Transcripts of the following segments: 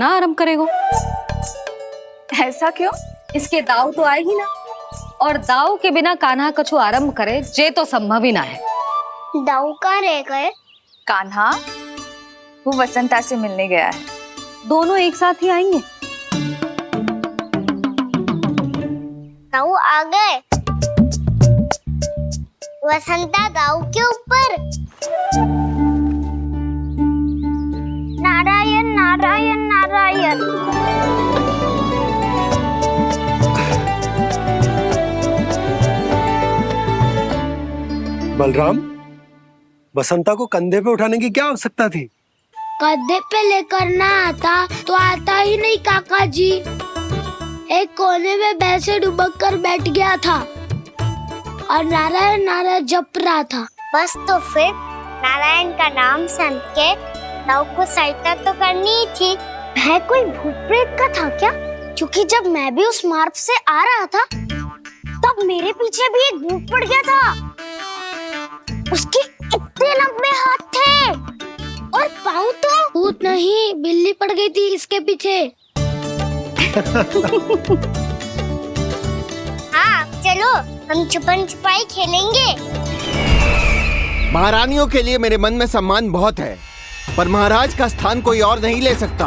ना आरंभ करेगो। ऐसा क्यों? इसके दाव तो आए ही ना, और दाव के बिना कान्हा कछु आरंभ करे जे तो संभव ही ना है। दाऊ कहाँ रह गए? कान्हा वो वसंता से मिलने गया है। दोनों एक साथ ही आएंगे। दाऊ आ गए। वसंता दाऊ के ऊपर। नारायण नारायण नारायण। बलराम, बसंता को कंधे पे उठाने की क्या आवश्यकता थी? कंधे पे लेकर ना आता तो आता ही नहीं काका जी। एक कोने में वैसे डुबक कर बैठ गया था और नारायण नारायण जप रहा था। बस तो फिर नारायण का नाम सुन के दाऊ को सहायता तो करनी ही थी। वह कोई भूत प्रेत का था क्या? क्योंकि जब मैं भी उस मार्ग से आ रहा था तब मेरे पीछे भी एक भूत पड़ गया था। उसके इतने लंबे हाथ थे और पाँव तो भूत नहीं, बिल्ली पड़ गई थी इसके पीछे। हाँ चलो हम छुपन छुपाई खेलेंगे। महारानियों के लिए मेरे मन में सम्मान बहुत है, पर महाराज का स्थान कोई और नहीं ले सकता।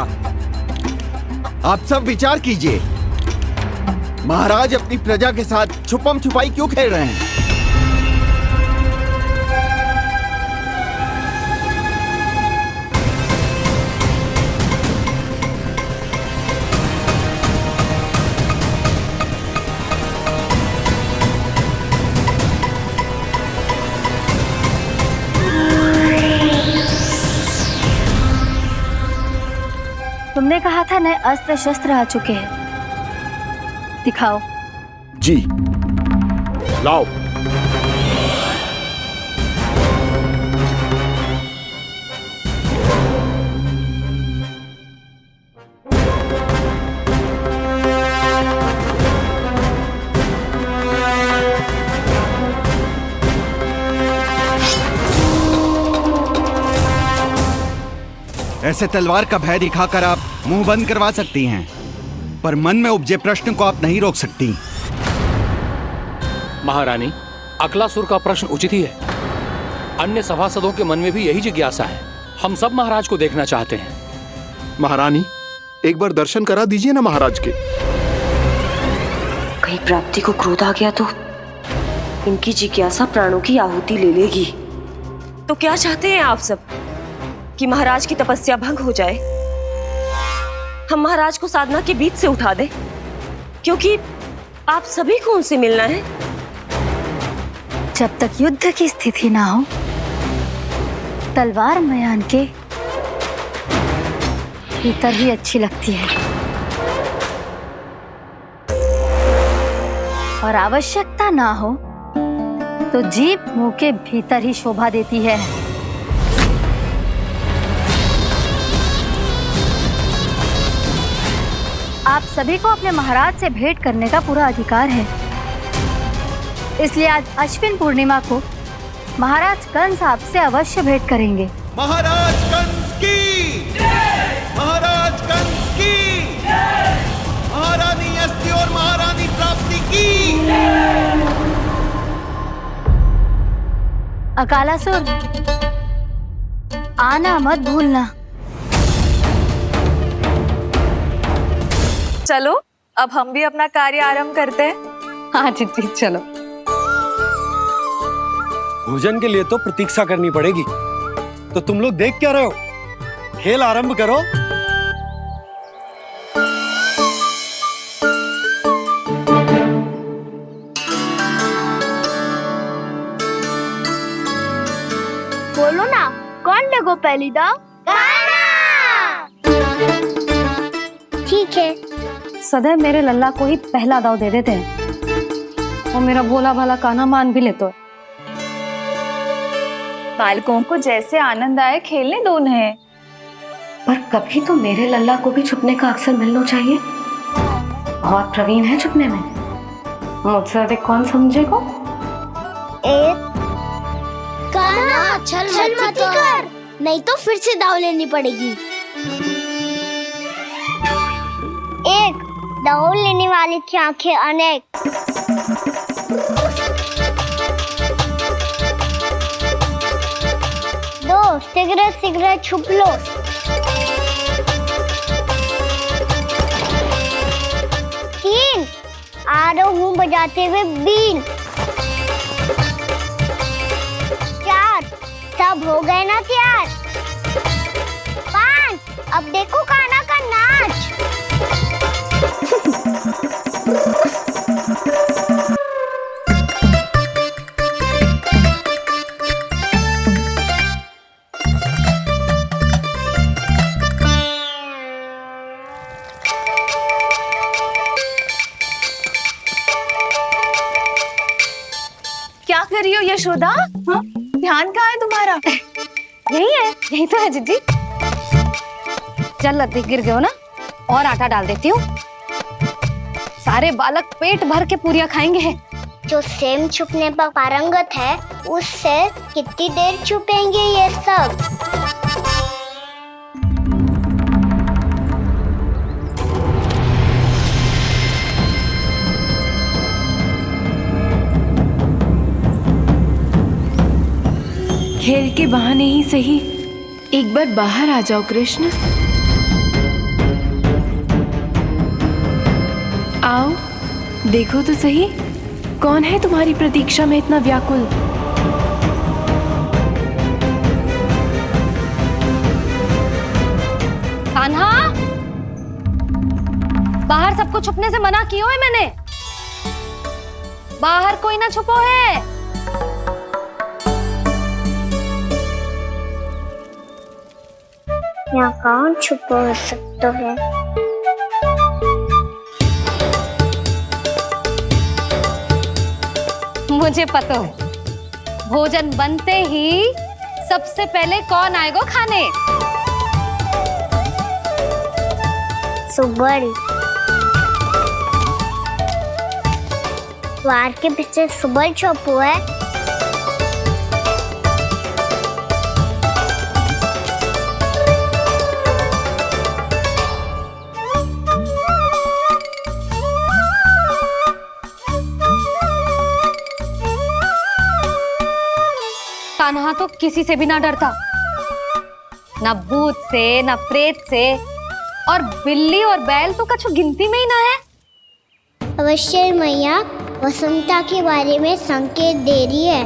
आप सब विचार कीजिए, महाराज अपनी प्रजा के साथ छुपम छुपाई क्यों खेल रहे हैं? तुमने कहा था नए अस्त्र शस्त्र आ चुके हैं, दिखाओ। जी लाओ। ऐसे तलवार का भय दिखाकर आप मुंह बंद करवा सकती हैं, पर मन में उपजे प्रश्न को आप नहीं रोक सकती। महारानी, अकलासुर का प्रश्न उचित ही है। अन्य सभासदों के मन में भी यही जिज्ञासा है। हम सब महाराज को देखना चाहते हैं। महारानी, एक बार दर्शन करा दीजिए ना महाराज के। कहीं प्राप्ति को क्रोध आ गया तो इनकी जिज्ञासा प्राणों की आहुति ले लेगी। तो क्या चाहते हैं आप सब? कि महाराज की तपस्या भंग हो जाए? हम महाराज को साधना के बीच से उठा दें? क्योंकि आप सभी को उनसे मिलना है। जब तक युद्ध की स्थिति ना हो, तलवार मयान के भीतर ही अच्छी लगती है, और आवश्यकता ना हो तो जीभ मुंह के भीतर ही शोभा देती है। आप सभी को अपने महाराज से भेंट करने का पूरा अधिकार है। इसलिए आज अश्विन पूर्णिमा को महाराज कंस आपसे अवश्य भेंट करेंगे। महाराज कंस की जय! महाराज कंस की जय! महारानी अस्ति और महारानी प्राप्ति की जय! अकालासुर, आना मत भूलना। चलो अब हम भी अपना कार्य आरंभ करते हैं। हाँ जी चलो। भोजन के लिए तो प्रतीक्षा करनी पड़ेगी, तो तुम लोग देख क्या रहे हो? खेल आरंभ करो। बोलो ना, कौन लगो पहली दाव? ठीक है। सदैव मेरे लल्ला को ही पहला दाव दे देते हैं, और मेरा भोला भाला कान्हा मान भी लेते। बालकों को जैसे आनंद आए खेलने दो उन्हें। पर कभी तो मेरे लल्ला को भी छुपने का अवसर मिलना चाहिए। बहुत प्रवीण है छुपने में, मुझसे अधिक कौन समझेगा? कान्हा छल मत कर, नहीं तो फिर से दाव लेनी पड़ेगी। दौड़ लेने वाली की आंखें अनेक। दो, सिगरेट सिगरेट छुप लो। तीन, आ रहा हूँ बजाते हुए बीन। चार, सब हो गए ना तैयार। पाँच, अब देखो कान्हा का नाच। क्या कर रही हो यशोदा? हाँ? ध्यान कहाँ है तुम्हारा? यही है, यही तो है जीजी। चल लती, गिर गए हो ना, और आटा डाल देती हूँ। सारे बालक पेट भर के पूरियां खाएंगे। जो सेम छुपने पर पारंगत है, उससे कितनी देर छुपेंगे ये सब? खेल के बहाने ही सही एक बार बाहर आ जाओ कृष्ण। आओ, देखो तो सही, कौन है तुम्हारी प्रतीक्षा में इतना व्याकुल? कान्हा, बाहर सबको छुपने से मना किया है मैंने। बाहर कोई ना छुपो है। यहाँ कौन छुपा हो सकता है? मुझे पता है, भोजन बनते ही सबसे पहले कौन आएगा खाने? सुबल। द्वार के पीछे सुबल छुपा है। कान्हा तो किसी से भी ना डरता, ना भूत से, ना प्रेत से, और बिल्ली और बैल तो कछु गिनती में ही ना है। अवश्य मैया वसंता के बारे में संकेत दे रही है।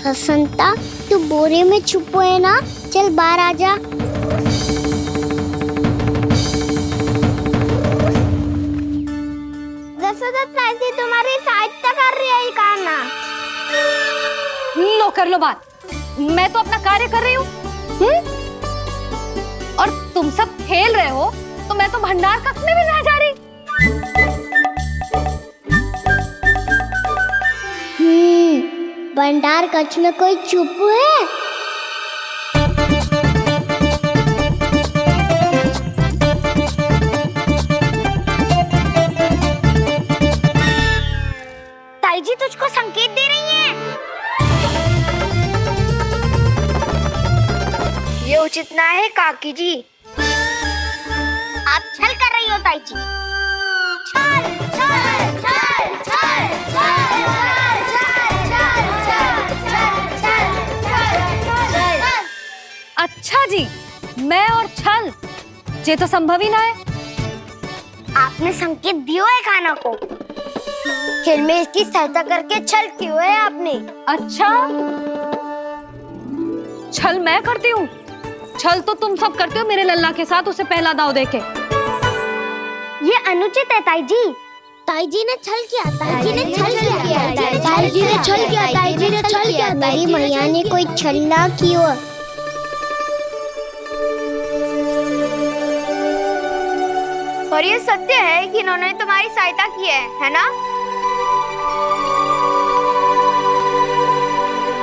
वसंता, तू बोरे में छुपो है ना? चल बाहर आ जा। तुम्हारी सहायता कर रही है कान्हा। लो कर लो बात, मैं तो अपना कार्य कर रही हूँ। और तुम सब खेल रहे हो तो मैं तो भंडार कक्ष में भी नहीं जा रही। भंडार कक्ष में कोई चुप है? ताई जी तुझको संकेत दे रही हैं। ये उचित ना है काकी जी। आप छल कर रही हो ताई जी। छल छल छल छल छल छल। अच्छा जी, मैं और छल, ये तो संभव ही ना है। आपने संकेत दियो है कान्हा को। खेल में इसकी सहायता करके छल क्यों है आपने? अच्छा, छल मैं करती हूँ? छल तो तुम सब करते हो मेरे लल्ला के साथ, उसे पहला दाव देके। ये अनुचित है ताई जी। ताई जी ने छल किया, ताई जी ने छल किया, ताई जी ने छल किया, ताई जी ने छल किया। मेरी मैया ने कोई छल ना किया। और ये सत्य है कि इन्होंने तुम्हारी सहायता की है ना?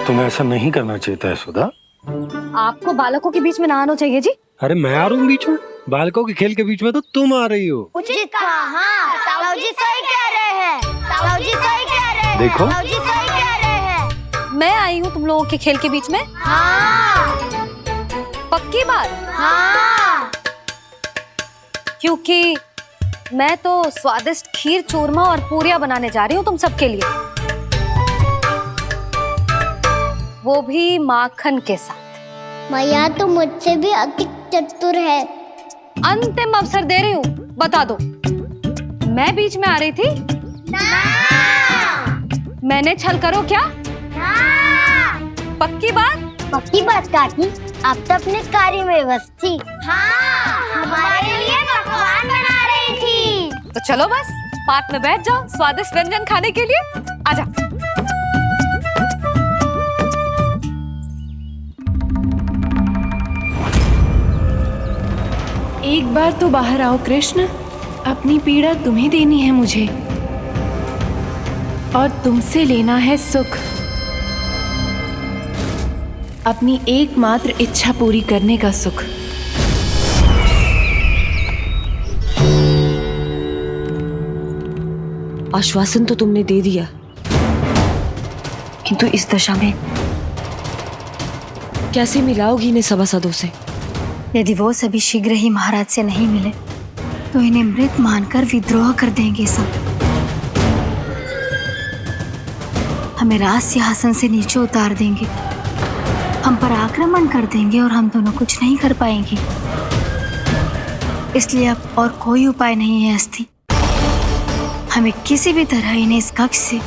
तुम्हें ऐसा नहीं करना चाहिए था यशोदा। आपको बालकों के बीच में ना आना चाहिए जी। अरे मैं आ रहा हूँ बीच में? बालकों के खेल के बीच में तो तुम आ रही हो। उचित कहा, ताऊ जी सही कह रहे हैं। ताऊ जी सही कह रहे हैं। देखो, ताऊ जी सही कह रहे हैं। मैं आई हूँ तुम लोगों के खेल के बीच में? हाँ। पक्की बात? हाँ। क्योंकि मैं तो स्वादिष्ट खीर, चूरमा और पूरियां बनाने जा रही हूँ तुम सबके लिए, वो भी माखन के साथ। मैया तो मुझसे भी अधिक चतुर है। अंतिम अवसर दे रही हूँ, बता दो, मैं बीच में आ रही थी? मैंने छल करो क्या? पक्की बात? पक्की बात काकी, आप तो अपने कार्य में व्यस्त थी। हाँ, हमारे लिए पकवान बना रही थी। तो चलो बस पार्क में बैठ जाओ स्वादिष्ट व्यंजन खाने के लिए। आजा। एक बार तो बाहर आओ कृष्ण, अपनी पीड़ा तुम्हें देनी है मुझे, और तुमसे लेना है सुख। अपनी एकमात्र इच्छा पूरी करने का सुख। आश्वासन तो तुमने दे दिया, किंतु इस दशा में कैसे मिलाओगी इन्हें सभासदों से? यदि वो सभी शीघ्र ही महाराज से नहीं मिले तो इन्हें मृत मानकर विद्रोह कर देंगे सब। हमें राज सिंहासन से नीचे उतार देंगे, हम पर आक्रमण कर देंगे और हम दोनों कुछ नहीं कर पाएंगे। इसलिए अब और कोई उपाय नहीं है अस्थि, हमें किसी भी तरह इन्हें इस कक्ष से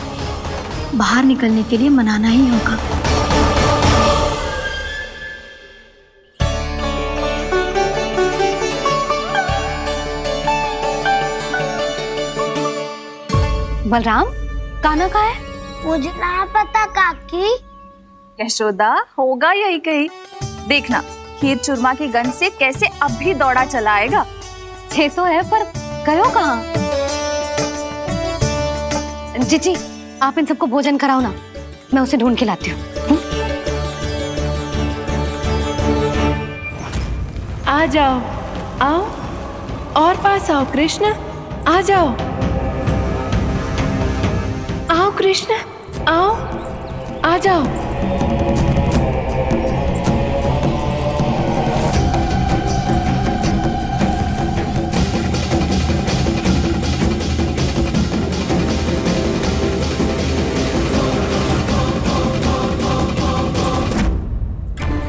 बाहर निकलने के लिए मनाना ही होगा। बलराम, कान्हा कहाँ है? मुझे ना पता काकी। यशोदा, होगा यही कहीं। देखना खीर चूरमा की गंध से कैसे अब भी दौड़ा चला आएगा। ये तो है, पर गयो कहाँ? जीजी, आप इन सबको भोजन कराओ ना, मैं उसे ढूंढ के लाती हूँ। आ जाओ, आओ और पास आओ कृष्ण, आ जाओ। आओ कृष्ण, आओ, आ जाओ।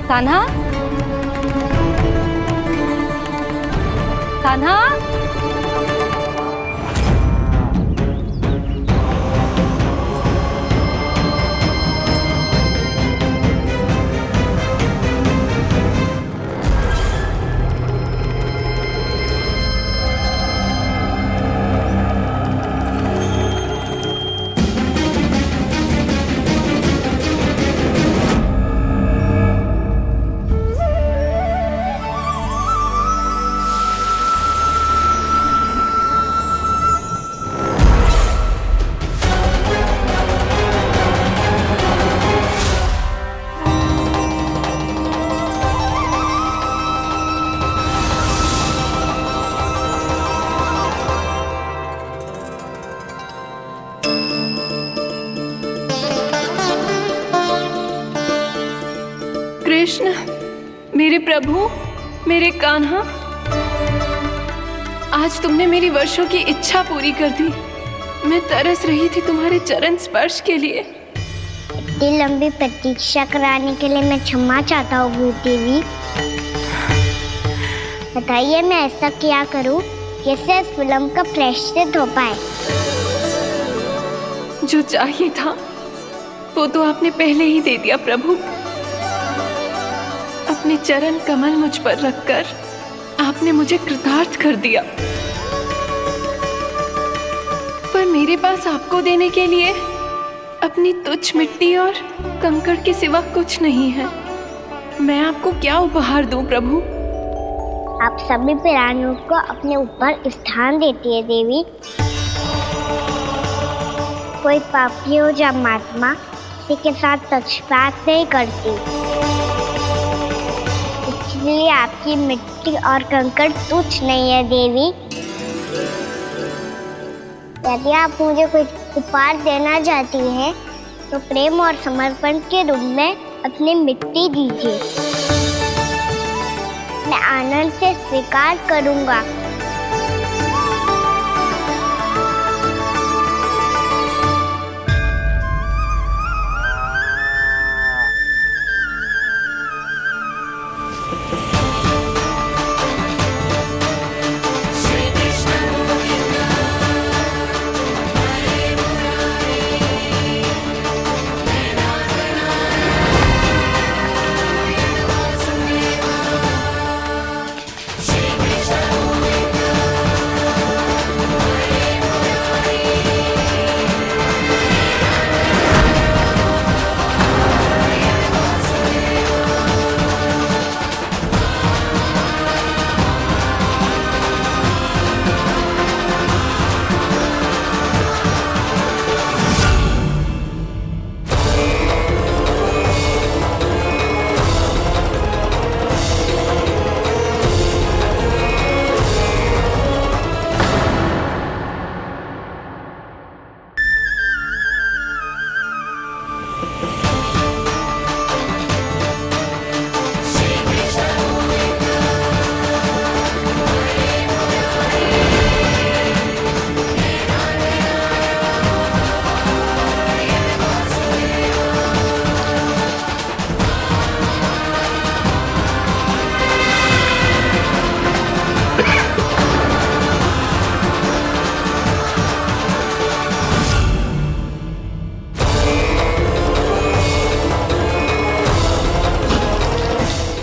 कान्हा, कान्हा, कृष्ण, मेरे प्रभु, मेरे कान्हा, आज तुमने मेरी वर्षों की इच्छा पूरी कर दी। मैं तरस रही थी तुम्हारे चरण स्पर्श के लिए। इतनी लंबी प्रतीक्षा कराने के लिए मैं क्षमा चाहता हूँ देवी। बताइए मैं ऐसा क्या करूँ जिससे इस फिल्म का प्रायश्चित हो पाए? जो चाहिए था वो तो आपने पहले ही दे दिया प्रभु। अपने चरण कमल मुझ पर रखकर आपने मुझे कृतार्थ कर दिया, पर मेरे पास आपको देने के लिए अपनी तुच्छ मिट्टी और कंकड़ के सिवा कुछ नहीं है। मैं आपको क्या उपहार दूं प्रभु? आप सभी प्राणियों को अपने ऊपर स्थान देती है देवी। कोई पापी हो या महात्मा, किसी के साथ पक्षपात नहीं करती, इसलिए आपकी मिट्टी और कंकड़ तुच्छ नहीं है देवी। यदि आप मुझे कोई उपहार देना चाहती हैं तो प्रेम और समर्पण के रूप में अपनी मिट्टी दीजिए। मैं आनंद से स्वीकार करूंगा।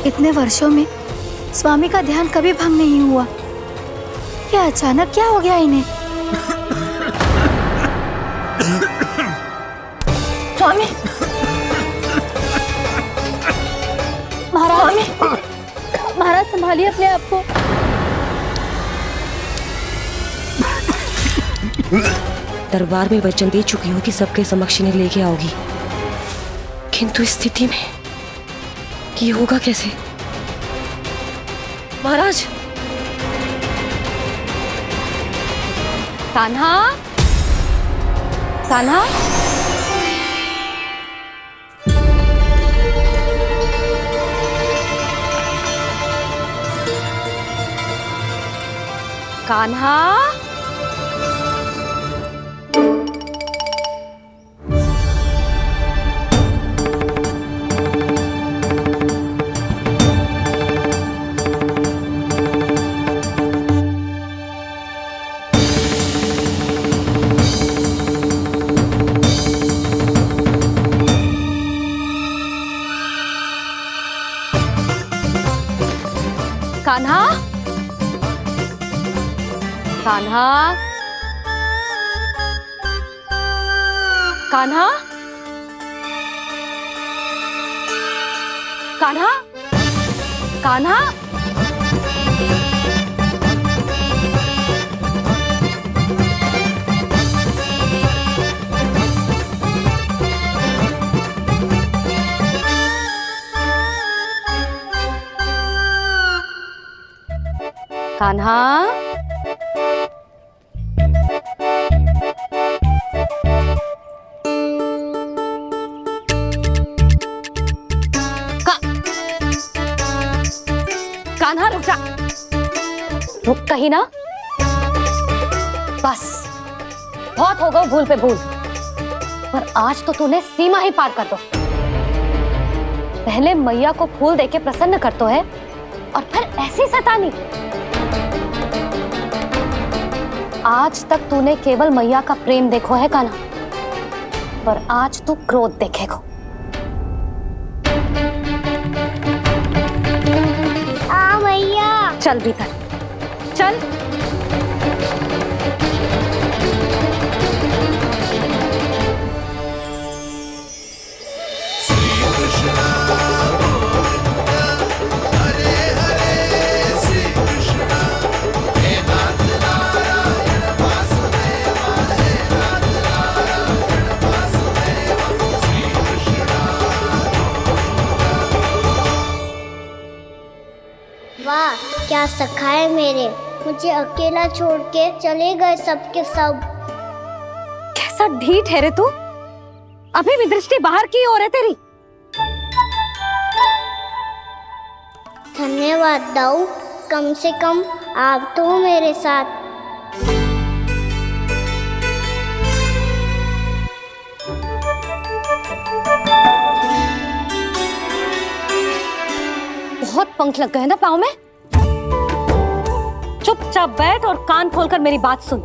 इतने वर्षों में स्वामी का ध्यान कभी भंग नहीं हुआ। क्या अचानक क्या हो गया इन्हें? स्वामी, महाराज, महाराज संभालिए अपने आप को। दरबार में वचन दे चुकी हूँ कि सबके समक्ष इन्हें लेके आओगी, किंतु इस स्थिति में ये होगा कैसे? महाराज, कान्हा, कान्हा, कान्हा, कान्हा, कान्हा, कान्हा, कान्हा, कान्हा, कान्हा, कान्हा रुक जा, रुक कहीं ना। बस बहुत हो गया भूल पे भूल, पर आज तो तूने सीमा ही पार कर दो। पहले मैया को फूल देके प्रसन्न कर तो है, और फिर ऐसी सतानी। आज तक तूने केवल मैया का प्रेम देखो है कान्हा, पर आज तू क्रोध देखेगा। मैया, चल भीतर, चल। वाह, क्या सखा है मेरे, मुझे अकेला छोड़ के चले गए सबके सब। कैसा ढीठ है रे तू, अभी भी दृष्टि बाहर की ओर है तेरी। धन्यवाद दाऊ, कम से कम आप तो हो मेरे साथ। बहुत पंख लग गए ना पाँव में। चुपचाप बैठ और कान खोलकर मेरी बात सुन।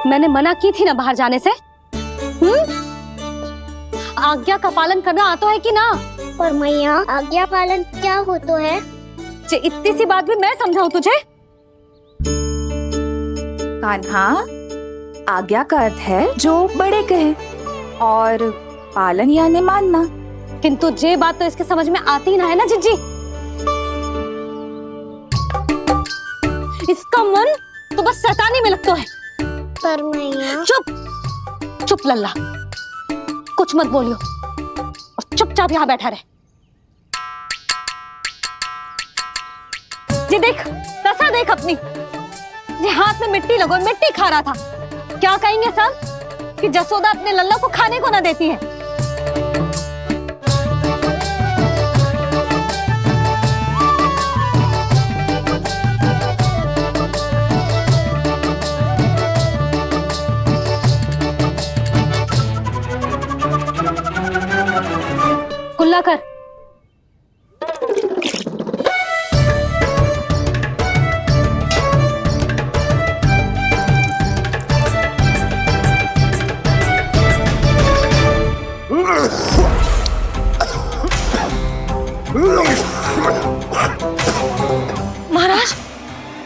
मैंने मना की थी ना बाहर जाने से। आज्ञा का पालन करना आता है कि ना? पर मैया, आज्ञा पालन क्या होता है? इतनी सी बात भी मैं समझाऊं तुझे? कान्हा, आज्ञा का अर्थ है जो बड़े कहे, और पालन यानी मानना। किंतु ये बात तो इसके समझ में आती ही ना है ना जिज्जी। इसका मन तो बस शैतानी में लगता है। पर मैया। चुप चुप लल्ला, कुछ मत बोलियो और चुपचाप यहाँ बैठा रहे। ये देख, दशा देख अपनी। ये हाथ में मिट्टी लगो, मिट्टी खा रहा था। क्या कहेंगे सब कि जसोदा अपने लल्ला को खाने को ना देती है। कुल्ला कर। महाराज,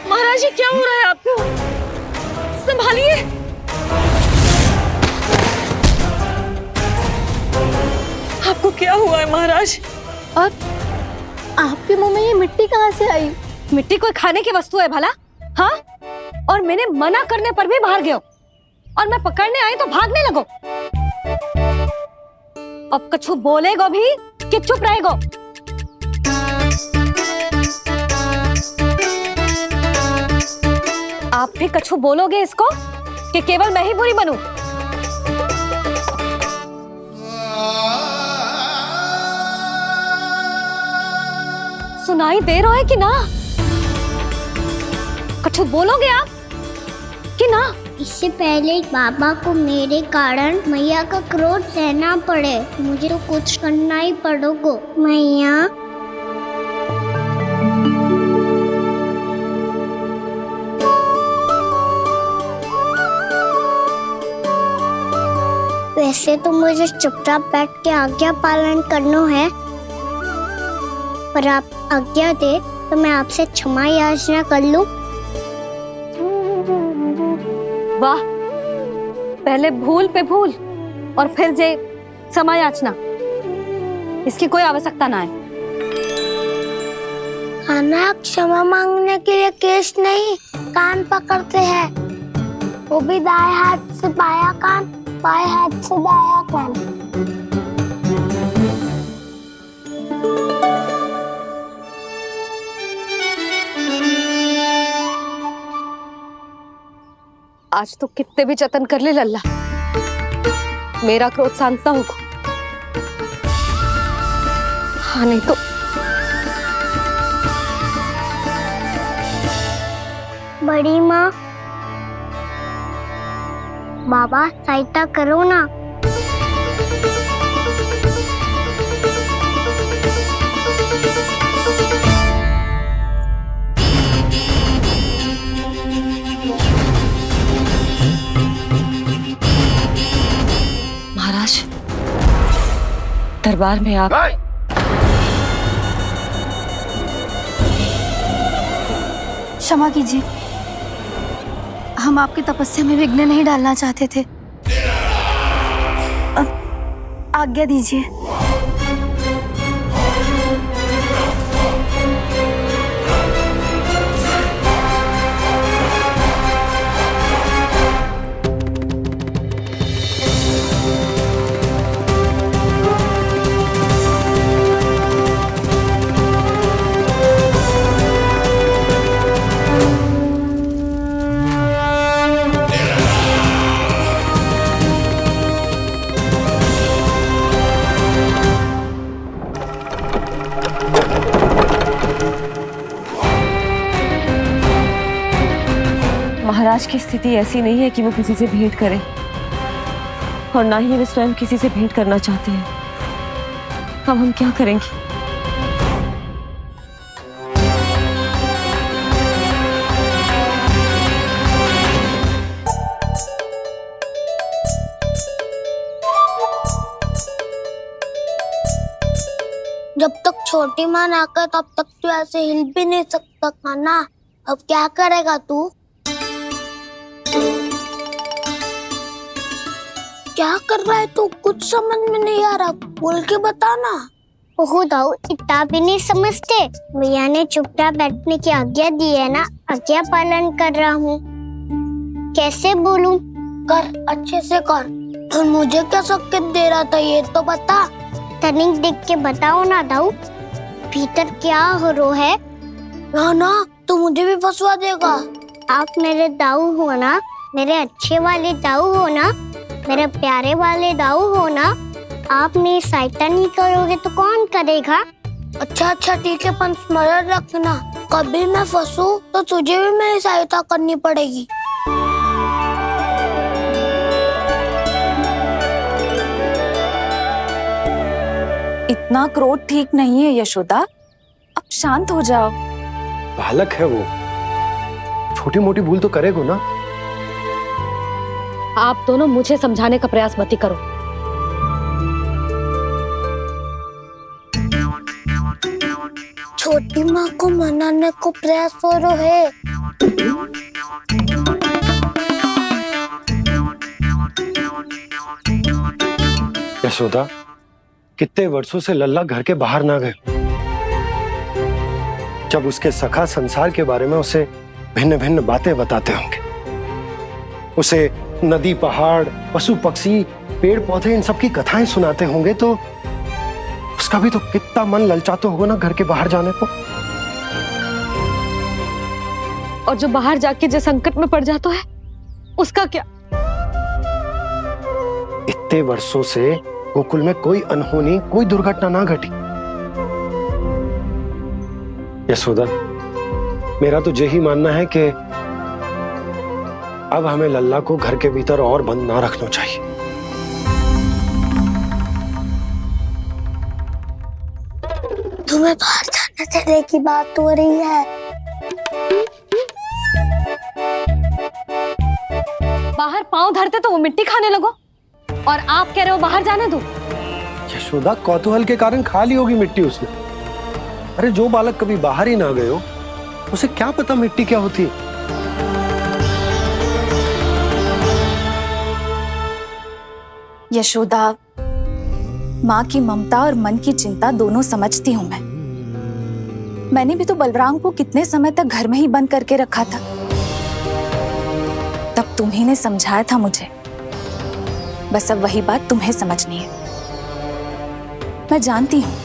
महाराज, ये क्या हो रहा है आपको? संभालिए। आपको क्या हुआ है महाराज? और आपके मुंह में ये मिट्टी कहाँ से आई? मिट्टी कोई खाने की वस्तु है भला? हाँ? और मैंने मना करने पर भी बाहर गए और मैं पकड़ने आई तो भागने लगो। अब कछु बोलेगो भी कि चुप रहेगो? आप भी कछु बोलोगे इसको कि केवल मैं ही बुरी बनूं? सुनाई दे रहा है कि ना? कछु बोलोगे आप कि ना? इससे पहले बाबा को मेरे कारण मैया का क्रोध सहना पड़े, मुझे तो कुछ करना ही पड़ेगा। मैया, वैसे तो मुझे चुपचाप बैठ के आज्ञा पालन करना है, पर आप आज्ञा दे तो मैं आपसे क्षमा याचना कर लूं। वाह, पहले भूल पे भूल और फिर जे क्षमा याचना, इसकी कोई आवश्यकता ना है। खाना क्षमा मांगने के लिए केस नहीं, कान पकड़ते हैं, वो भी दाएं हाथ से बायां कान, बाएं हाथ से दायां कान। आज तो कितने भी जतन कर ले लल्ला, मेरा क्रोध शांत ना होगा। हाँ नहीं तो बड़ी माँ, बाबा सहायता करो ना। महाराज, दरबार में आप क्षमा कीजिए, हम आपकी तपस्या में विघ्न नहीं डालना चाहते थे। अब आज्ञा दीजिए। महाराज की स्थिति ऐसी नहीं है कि वो किसी से भेंट करें, और ना ही वे स्वयं किसी से भेंट करना चाहते हैं। अब हम क्या करेंगे? जब तक छोटी माँ ना कर तब तक तू ऐसे हिल भी नहीं सकता था ना। अब क्या करेगा तू? क्या कर रहा है तू? कुछ समझ में नहीं आ रहा, बोल के बता ना। ओहो दाऊ, इतना भी नहीं समझते। भैया ने चुपचाप बैठने की आज्ञा दी है ना, आज्ञा पालन कर रहा हूँ। कैसे बोलूं? कर, अच्छे से कर। और मुझे क्या संकेत दे रहा था ये तो बता। तनिक देख के बताओ ना दाऊ, भीतर क्या हो रहा है? ना ना, तू मुझे भी फंसवा देगा। आप मेरे दाऊ हो ना, मेरे अच्छे वाले दाऊ हो ना, मेरे प्यारे वाले दाऊ हो ना। आप मेरी सहायता नहीं करोगे तो कौन करेगा? अच्छा अच्छा ठीक है, पर स्मरण रखना, कभी मैं फंसू तो तुझे भी मेरी सहायता करनी पड़ेगी। इतना क्रोध ठीक नहीं है यशोदा, अब शांत हो जाओ। बालक है वो, छोटी मोटी भूल तो करेगा ना। आप दोनों मुझे समझाने का प्रयास मत ही करो। छोटी माँ को मनाने को प्रयास हो रहा है। यशोदा, कितने वर्षों से लल्ला घर के बाहर ना गए। जब उसके सखा संसार के बारे में उसे भिन्न भिन्न बातें बताते होंगे, उसे नदी पहाड़ पशु पक्षी पेड़ पौधे इन सब की कथाएं सुनाते होंगे, तो उसका भी तो कितना मन ललचाता होगा ना घर के बाहर जाने को। और जो बाहर जाके जो संकट में पड़ जाता है उसका क्या? इतने वर्षों से गोकुल में कोई अनहोनी कोई दुर्घटना ना घटी। यशोदा, मेरा तो यही मानना है कि अब हमें लल्ला को घर के भीतर और बंद ना रखना चाहिए। तुम्हें बाहर जाने देने की बात हो रही है। बाहर पांव धरते तो वो मिट्टी खाने लगो, और आप कह रहे हो बाहर जाने दो। यशोदा, कौतूहल के कारण खा ली होगी मिट्टी उसने। अरे जो बालक कभी बाहर ही ना गए हो, उसे क्या पता मिट्टी क्या होती है। यशोदा, माँ की ममता और मन की चिंता दोनों समझती हूँ मैं। मैंने भी तो बलराम को कितने समय तक घर में ही बंद करके रखा था। तब तुम्ही ने समझाया था मुझे, बस अब वही बात तुम्हें समझनी है। मैं जानती हूँ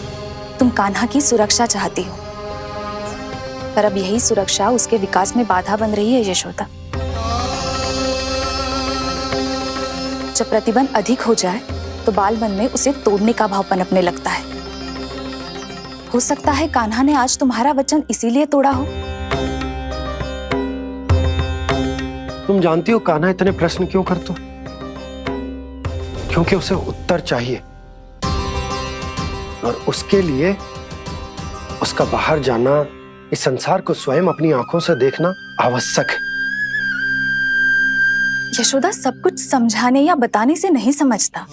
तुम कान्हा की सुरक्षा चाहती हो, पर अब यही सुरक्षा उसके विकास में बाधा बन रही है यशोदा। जब प्रतिबंध अधिक हो जाए तो बाल मन में उसे तोड़ने का भाव पनपने लगता है। हो सकता है कान्हा ने आज तुम्हारा वचन इसीलिए तोड़ा हो। तुम जानती हो कान्हा इतने प्रश्न क्यों करता? क्योंकि उसे उत्तर चाहिए, और उसके लिए उसका बाहर जाना, इस संसार को स्वयं अपनी आंखों से देखना आवश्यक है। यशोदा, सब कुछ समझाने या बताने से नहीं समझता,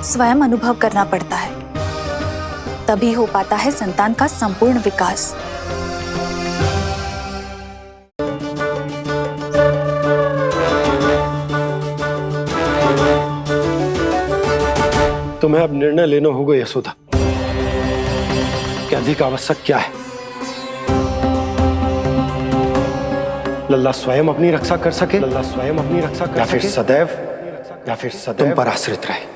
स्वयं अनुभव करना पड़ता है, तभी हो पाता है संतान का संपूर्ण विकास। तुम्हें अब निर्णय लेना होगा यशोदा कि अधिक आवश्यक क्या है। लल्ला स्वयं अपनी रक्षा कर सके, लल्ला स्वयं अपनी रक्षा कर, या फिर सदैव तुम पर आश्रित रहे।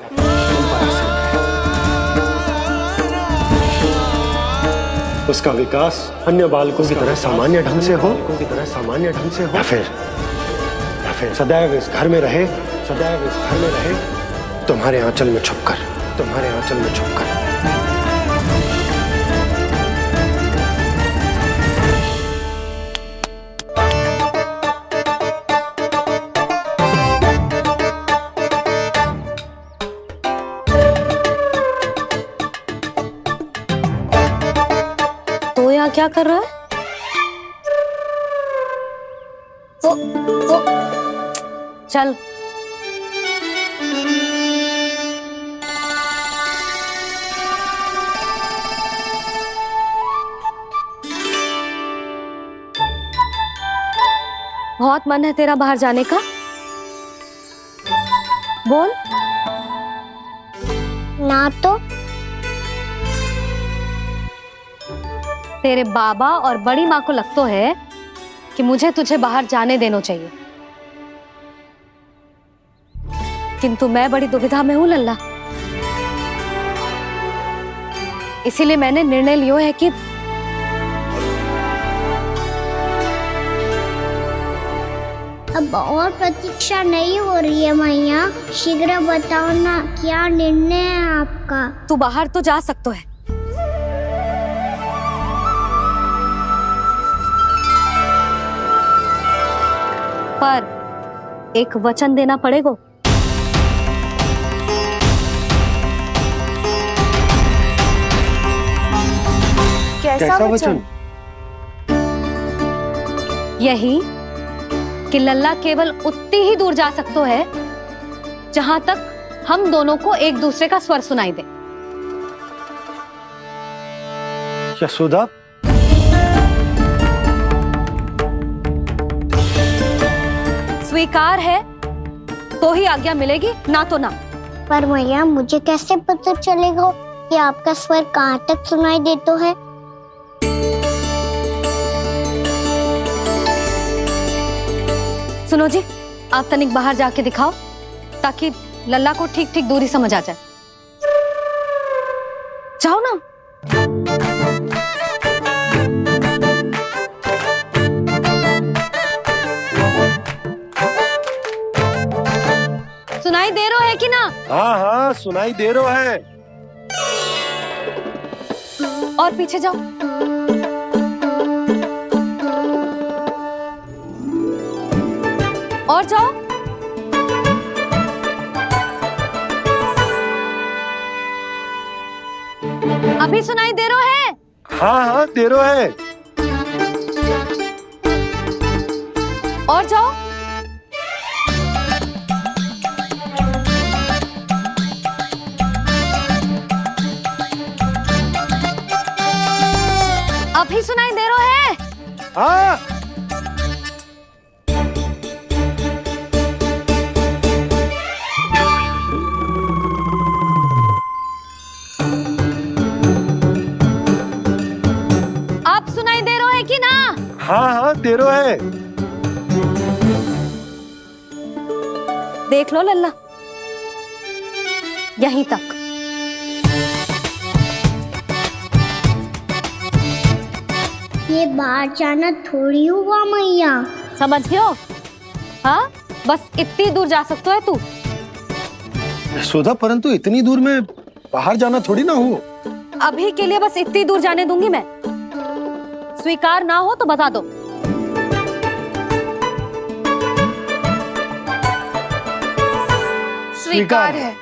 उसका विकास अन्य बालकों की तरह सामान्य ढंग से हो, या फिर सदैव इस घर में रहे, तुम्हारे आंचल में छुपकर। क्या कर रहा है? वो चल। बहुत मन है तेरा बाहर जाने का? बोल। ना तो तेरे बाबा और बड़ी माँ को लगता है कि मुझे तुझे बाहर जाने देना चाहिए, किंतु मैं बड़ी दुविधा में हूं लल्ला। इसीलिए मैंने निर्णय लिया है कि अब और प्रतीक्षा नहीं हो रही है मैया। शीघ्र बताओ ना, क्या निर्णय है आपका? तू बाहर तो जा सकता है, पर एक वचन देना पड़ेगा। कैसा वचन? यही कि लल्ला केवल उतनी ही दूर जा सकता है जहां तक हम दोनों को एक दूसरे का स्वर सुनाई दे। यशोदा, स्वीकार है तो ही आज्ञा मिलेगी, ना तो ना। पर मैया मुझे कैसे पता चलेगा कि आपका स्वर कहाँ तक सुनाई देता है? सुनो जी, आप तनिक बाहर जाके दिखाओ ताकि लल्ला को ठीक ठीक दूरी समझ आ जाए। जाओ ना। सुनाई दे रहा है कि ना? हाँ हाँ सुनाई दे रहा है। और पीछे जाओ। और जाओ। अभी सुनाई दे रहा है? हाँ हाँ दे रहा है। और जाओ। अभी सुनाई दे रहा है? हाँ। आप सुनाई दे रहा है कि ना? हाँ हाँ दे रहा है। देख लो लल्ला, यहीं तक। ये बाहर जाना थोड़ी हुआ मैया। समझ गयो? हाँ, बस इतनी दूर जा सकता है तू। यशोदा, परंतु इतनी दूर में बाहर जाना थोड़ी ना हो। अभी के लिए बस इतनी दूर जाने दूंगी मैं। स्वीकार ना हो तो बता दो। स्वीकार है।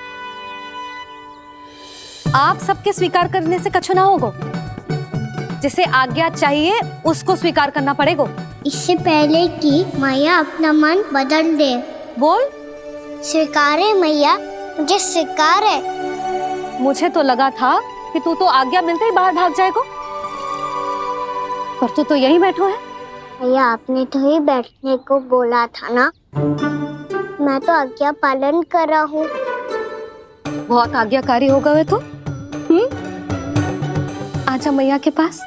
आप सबके स्वीकार करने से कछु ना होगा। जिसे आज्ञा चाहिए उसको स्वीकार करना पड़ेगा। इससे पहले कि मैया अपना मन बदल दे। बोल। स्वीकार है मैया, मुझे स्वीकार है। मुझे तो लगा था कि तू तो आज्ञा मिलते ही बाहर भाग जाएगा, पर तू तो यहीं बैठो है। मैया आपने तो ही बैठने को बोला था ना, मैं तो आज्ञा पालन कर रहा हूँ। बहुत आज्ञाकारी होगा वे तो। आजा मैया के पास।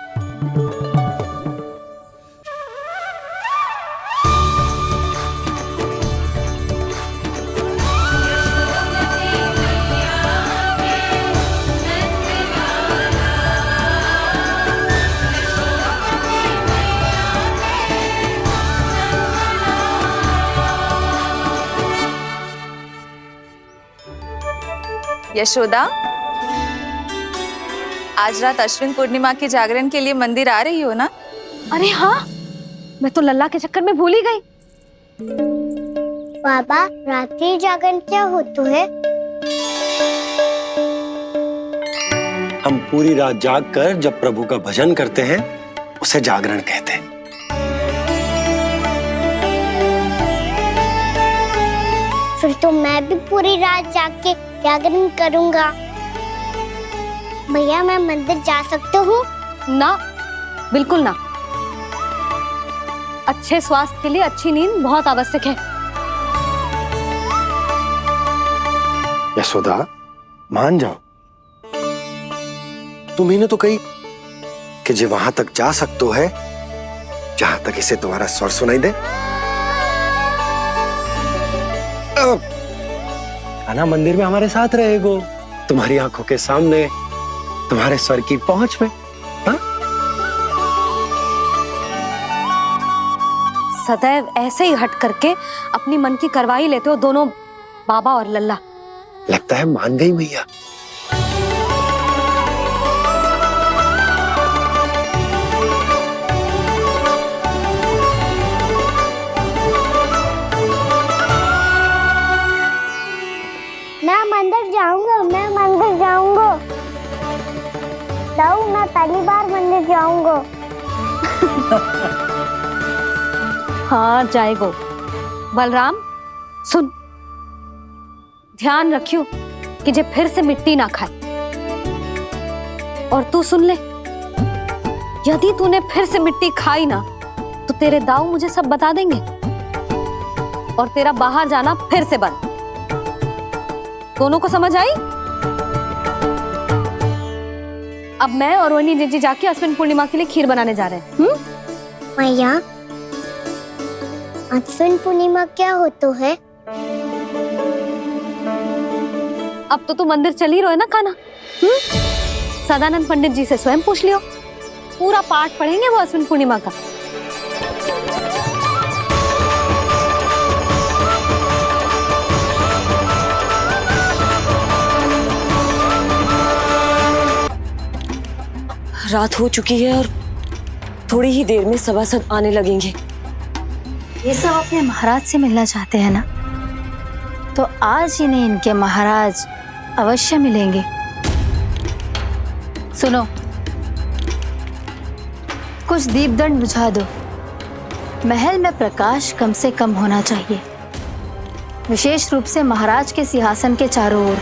यशोदा, आज रात अश्विन पूर्णिमा के जागरण के लिए मंदिर आ रही हो ना? अरे हाँ, मैं तो लल्ला के चक्कर में भूल ही गई। बाबा, रात्रि जागरण क्या होता है? हम पूरी रात जाग कर जब प्रभु का भजन करते हैं उसे जागरण कहते हैं। फिर तो मैं भी पूरी रात जाग के जागरण करूंगा। भैया मैं मंदिर जा सकता हूँ? ना, बिल्कुल ना। अच्छे स्वास्थ्य के लिए अच्छी नींद बहुत आवश्यक है। यशोदा, मान जाओ। तुम्ही ने तो कही कि जे वहां तक जा सकते है जहां तक इसे तुम्हारा स्वर सुनाई दे। कान्हा मंदिर में हमारे साथ रहेगो, तुम्हारी आंखों के सामने, तुम्हारे स्वर की पहुंच में। हा? सदैव ऐसे ही हट करके अपनी मन की करवाई लेते हो दोनों बाबा और लल्ला। लगता है मान गई मैया। मैं मंदिर जाऊंगा, मैं मंदिर जाऊंगा। दाऊ, मैं पहली बार मंदिर जाऊंगा। हाँ जाएगो। बलराम सुन, ध्यान रखियो कि जे फिर से मिट्टी ना खाए। और तू सुन ले, यदि तूने फिर से मिट्टी खाई ना तो तेरे दाऊ मुझे सब बता देंगे और तेरा बाहर जाना फिर से बंद। दोनों को समझ आई? अब मैं और रोहिणी जीजी जाके अश्विन पूर्णिमा के लिए खीर बनाने जा रहे हैं। मैया, अश्विन पूर्णिमा क्या होता है? अब तो तू मंदिर चल ही रहो है ना कान्हा। सदानंद पंडित जी से स्वयं पूछ लियो, पूरा पाठ पढ़ेंगे वो अश्विन पूर्णिमा का। रात हो चुकी है और थोड़ी ही देर में सभासद आने लगेंगे। ये सब अपने महाराज से मिलना चाहते हैं ना, तो आज इन्हें इनके महाराज अवश्य मिलेंगे। सुनो, कुछ दीपदंड बुझा दो। महल में प्रकाश कम से कम होना चाहिए, विशेष रूप से महाराज के सिंहासन के चारों ओर।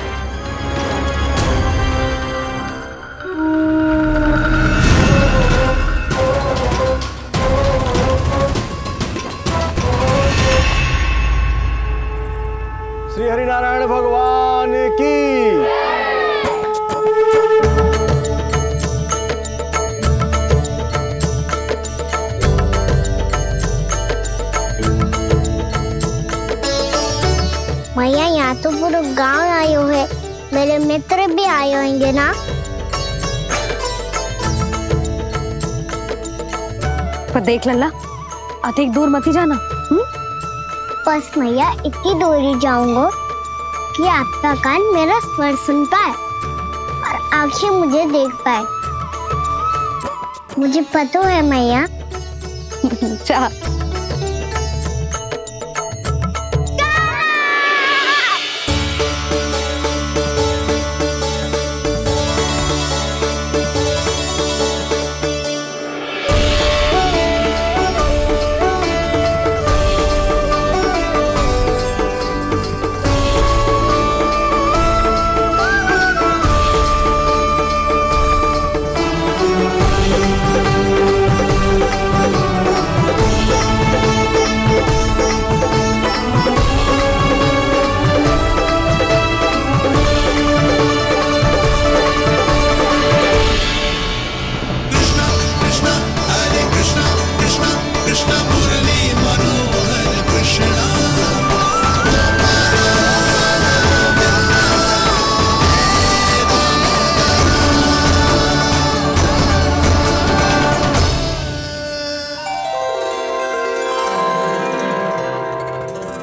श्री हरिनारायण भगवान की। मैया, यहाँ तो पूरा गांव आयो है, मेरे मित्र भी आए होंगे ना? पर देख लल्ला, अधिक दूर मत ही जाना। बस मैया इतनी दूर ही जाऊंगा कि आपका कान मेरा स्वर सुन पाए और आंखें मुझे देख पाए। मुझे पता है मैया। चाह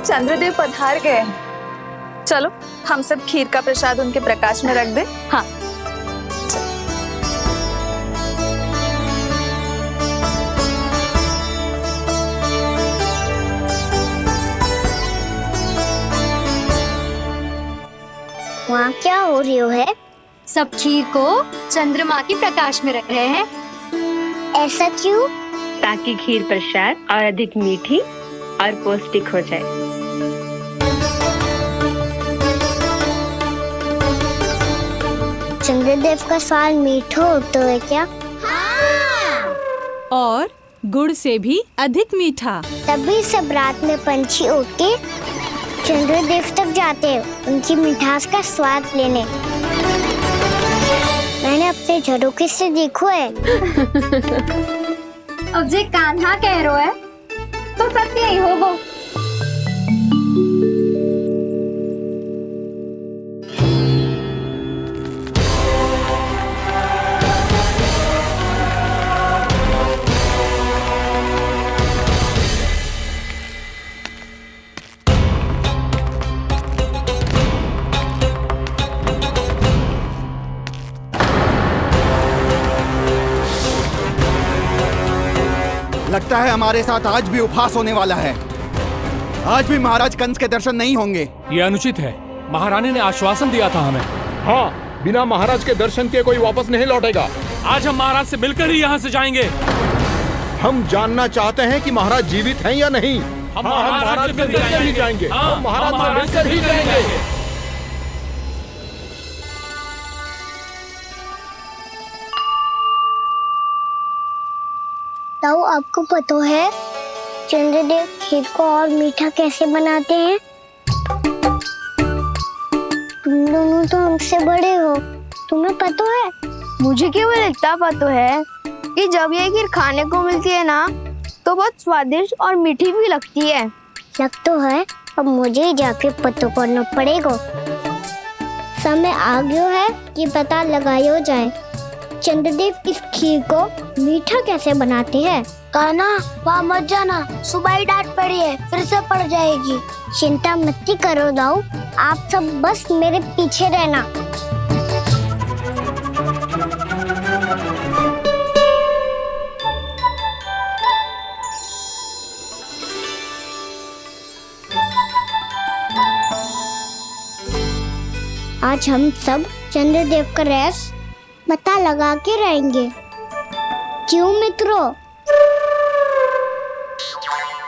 चंद्रदेव पधार गए। चलो हम सब खीर का प्रसाद उनके प्रकाश में रख दे। हाँ। वहाँ क्या हो रही है? सब खीर को चंद्रमा के प्रकाश में रख रहे हैं। ऐसा क्यों? ताकि खीर प्रसाद और अधिक मीठी और पौष्टिक हो जाए। चंद्रदेव का स्वाद मीठा होता है क्या? और गुड़ से भी अधिक मीठा। तभी सब रात में पंछी उड़ के चंद्रदेव तक जाते हैं उनकी मिठास का स्वाद लेने। मैंने अपने झरोखे से देखो है। अब जे कान्हा कह रो है तो सत्य ही हो वो। लगता है हमारे साथ आज भी उपहास होने वाला है। आज भी महाराज कंस के दर्शन नहीं होंगे। ये अनुचित है। महारानी ने आश्वासन दिया था हमें। हाँ, बिना महाराज के दर्शन के कोई वापस नहीं लौटेगा। आज हम महाराज से मिलकर ही यहाँ से जाएंगे। हम जानना चाहते हैं कि महाराज जीवित हैं या नहीं। हम महाराज से मिलकर ही जाएंगे। हम महाराज से मिलकर ही जाएंगे। ताऊ, आपको पता है चंद्रदेव खीर को और मीठा कैसे बनाते हैं? तुम दोनों तो हमसे बड़े हो, तुम्हें पता है? मुझे केवल इतना पता है कि जब ये खीर खाने को मिलती है ना तो बहुत स्वादिष्ट और मीठी भी लगती है। लग तो है, अब मुझे ही जाके पता करना पड़ेगा। समय आ गया है कि पता लगाया जाए चंद्रदेव इस खीर को मीठा कैसे बनाते हैं। कान्हा, वहाँ मत जाना, सुबह ही डांट पड़ी है, फिर से पड़ जाएगी। चिंता मत करो दाऊ, आप सब बस मेरे पीछे रहना। आज हम सब चंद्रदेव का रहस्य पता लगा के रहेंगे। क्यों मित्रों?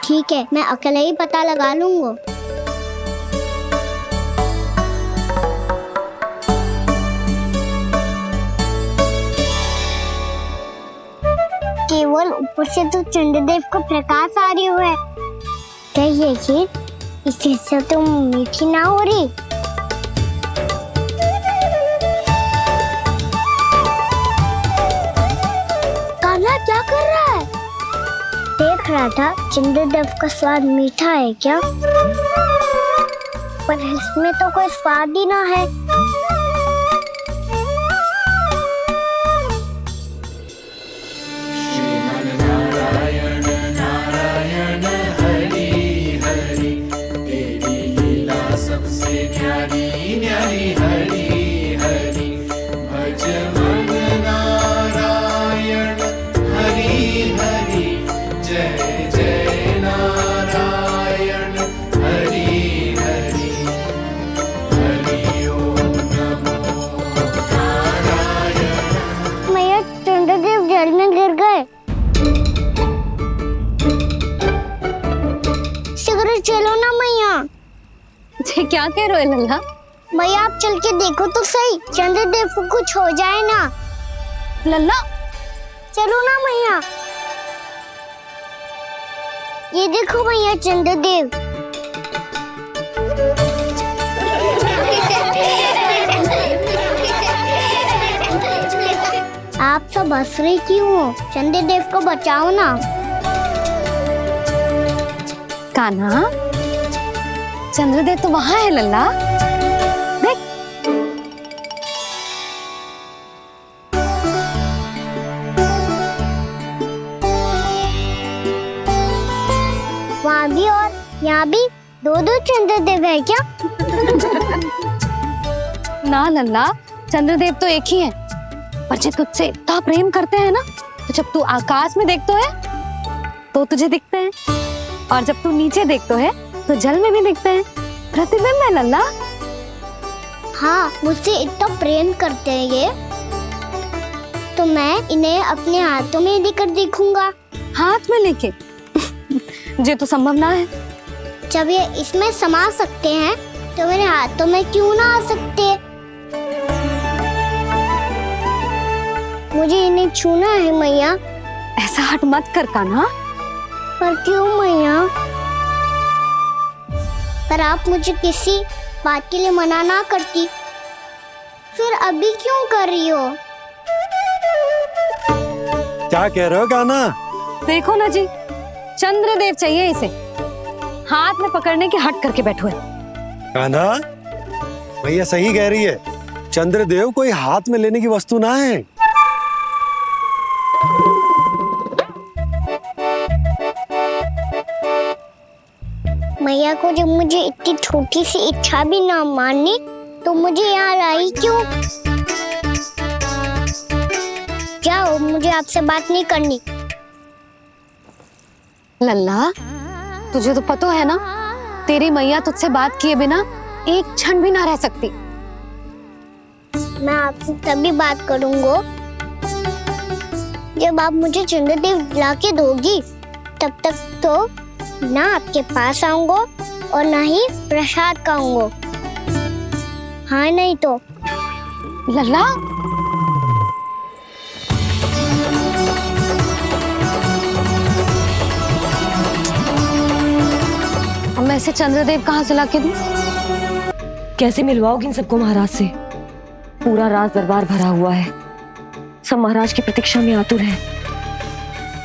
ठीक है, मैं अकेले ही पता लगा लूंगा। केवल ऊपर से तो चंद्रदेव को प्रकाश आ रही है। क्या ये खीर इससे तो मीठी ना हो रही? क्या कर रहा है? देख रहा था चंद्रदेव का स्वाद मीठा है क्या, पर इसमें तो कोई स्वाद ही ना है। नारायण नारायण हरि हरि, तेरी लीला सबसे न्यारी न्यारी हरि हरि, भज मन नारायण हरि हरि, जय जय नारायण हरि हरि, हरि ओम नमो नारायण। मैया, चंद्रदेव जल में गिर गए। शीघ्र चलो ना मैया। क्या कह रहे हो लल्ला? मैया, आप चल के देखो तो सही, चंद्रदेव को कुछ हो जाए ना। लल्ला, चलो ना मैया। ये देखो भैया चंद्रदेव। आप सब हंस रहे क्यों हो? चंद्रदेव को बचाओ ना। कान्हा, चंद्रदेव तो वहाँ है लल्ला, देख। वहाँ भी और यहाँ भी दो दो चंद्रदेव है क्या? ना लल्ला, चंद्रदेव तो एक ही है, पर जब तुझसे इतना प्रेम करते हैं ना, तो जब तू आकाश में देखतो है तो तुझे दिखते हैं, और जब तू नीचे देखतो है तो जल में भी दिखते हैं। प्रतिबिंब है लल्ला। हाँ, मुझसे इतना प्रेम करते हैं ये। तो मैं इन्हें अपने हाथों में लेकर देखूंगा। हाथ में लेके? ये तो संभव ना है। जब ये इसमें समा सकते हैं तो मेरे हाथों में क्यों ना आ सकते? मुझे इन्हें छूना है मैया। ऐसा हट मत कर कान्हा। पर क्यों मैया? पर आप मुझे किसी बात के लिए मना ना करती, फिर अभी क्यों कर रही हो? क्या कह रहे हो कान्हा? देखो ना जी, चंद्रदेव चाहिए इसे। हाथ में पकड़ने के हट करके बैठो है। कान्हा, भैया सही कह रही है। चंद्रदेव कोई हाथ में लेने की वस्तु ना है। मैया को जब मुझे इतनी छोटी सी इच्छा भी ना माननी तो मुझे यहाँ लाई क्यों? जाओ, मुझे आपसे बात नहीं करनी। लल्ला, तुझे तो पता है ना, तेरी मैया तुझसे बात किए बिना एक क्षण भी ना रह सकती। मैं आपसे तभी बात करूंगा जब आप मुझे चंद्रदेव ला के दोगी। तब तक तो ना आपके पास आऊंगा और ना ही प्रसाद खाऊंगा। हाँ नहीं तो? लल्ला, मैं इसे चंद्रदेव कहाँ से लाके दूं? कैसे मिलवाओगी इन सबको महाराज से? पूरा राज दरबार भरा हुआ है, सब महाराज की प्रतीक्षा में आतुर हैं।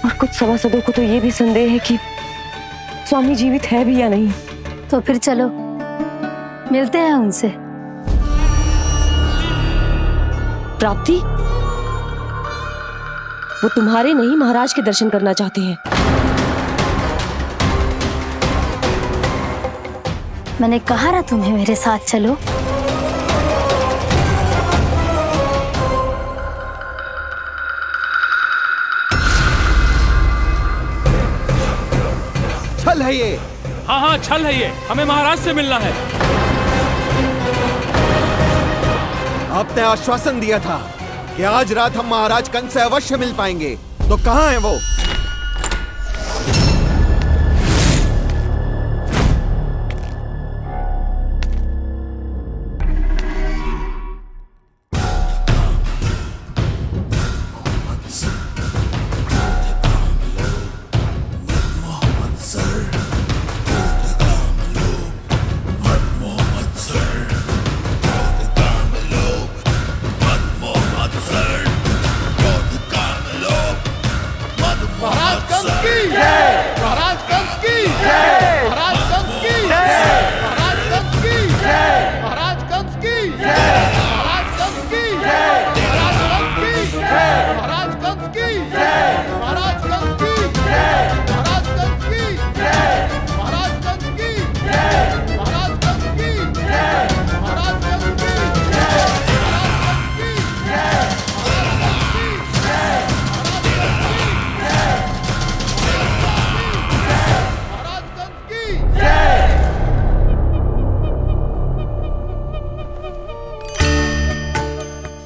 और कुछ सभासदों को तो ये भी संदेह है कि स्वामी जीवित है भी या नहीं। तो फिर चलो मिलते हैं उनसे। प्राप्ति, वो तुम्हारे नहीं महाराज के दर्शन करना चाहते हैं। मैंने कहा ना तुम्हें मेरे साथ चलो। छल है ये। हाँ हाँ, छल है ये। हमें महाराज से मिलना है। आपने आश्वासन दिया था कि आज रात हम महाराज कंस से अवश्य मिल पाएंगे, तो कहाँ है वो?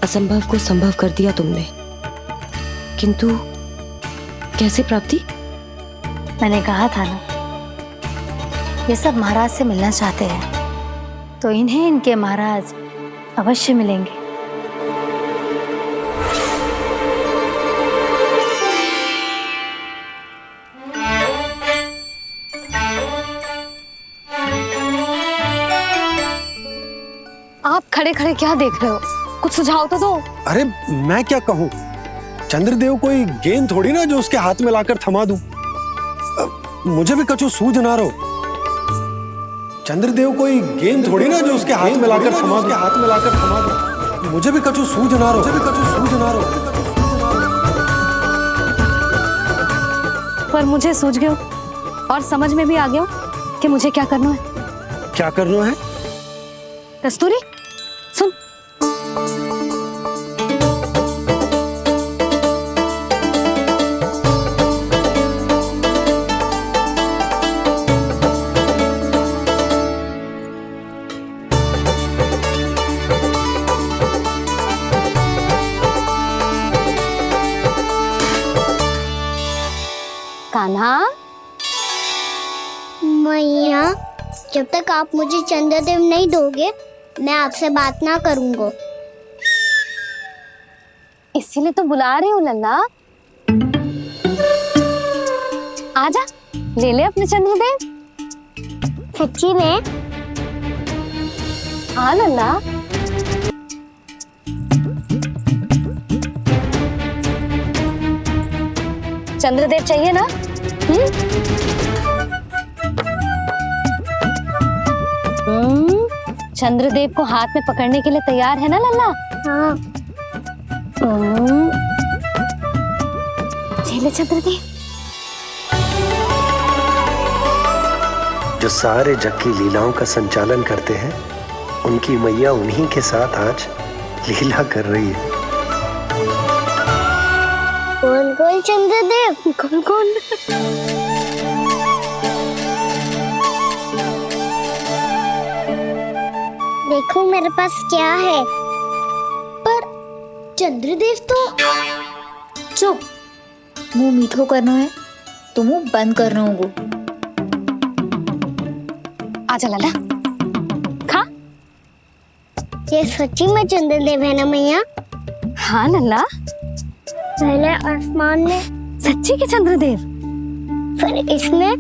असंभव को संभव कर दिया तुमने, किंतु कैसे प्राप्ति? मैंने कहा था ना, ये सब महाराज से मिलना चाहते हैं, तो इन्हें इनके महाराज अवश्य मिलेंगे। आप खड़े खड़े क्या देख रहे हो? कुछ सुझाव तो दो। अरे मैं क्या कहूँ, चंद्रदेव कोई गेंद थोड़ी ना जो उसके हाथ में लाकर थमा दूं। मुझे भी कछु सूझ ना रहो। चंद्रदेव कोई गेंद थोड़ी ना जो उसके हाथ में लाकर थमा दूं। मुझे भी कछु सूझ ना रहो। पर मुझे सूझ गयो और समझ में भी आ गया कि मुझे क्या करना है। क्या करना है? कस्तूरी, सुन। कान्हा। मैया, जब तक आप मुझे चंद्रदेव नहीं दोगे मैं आपसे बात ना करूंगा। इसीलिए तो बुला रही हूँ लल्ला। आजा, ले ले अपने चंद्रदेव। सच्ची में? हाँ लल्ला। चंद्रदेव चाहिए ना? चंद्रदेव को हाथ में पकड़ने के लिए तैयार है ना लल्ला? हाँ। ले चंद्रदेव। जो सारे जग की लीलाओं का संचालन करते हैं, उनकी मैया उन्हीं के साथ आज लीला कर रही है। कौन कौन चंद्रदेव? कौन कौन? देखो मेरे पास क्या है। पर चंद्रदेव तो चुप, मुंह मीठो करना है तो मुंह बंद करना होगा। आजा लल्ला, खा। ये सच्ची में चंद्रदेव है ना मैया? हाँ लल्ला, पहले आसमान में सच्ची के चंद्रदेव, फिर इसमें,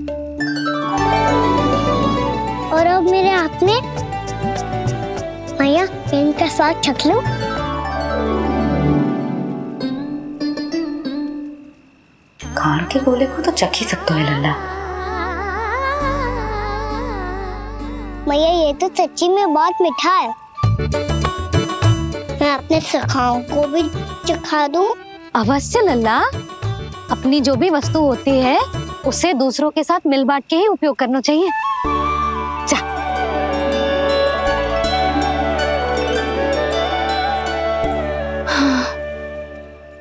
और अब मेरे हाथ में। मैया, मैं इनका स्वाद चख लूं? खान के गोले को तो चख ही सकते है लल्ला। मैया, ये तो सच्ची में बहुत मीठा है। मैं अपने सखाओं को भी चखा दूं? अवश्य लल्ला। अपनी जो भी वस्तु होती है उसे दूसरों के साथ मिल बांट के ही उपयोग करना चाहिए। जा। हाँ,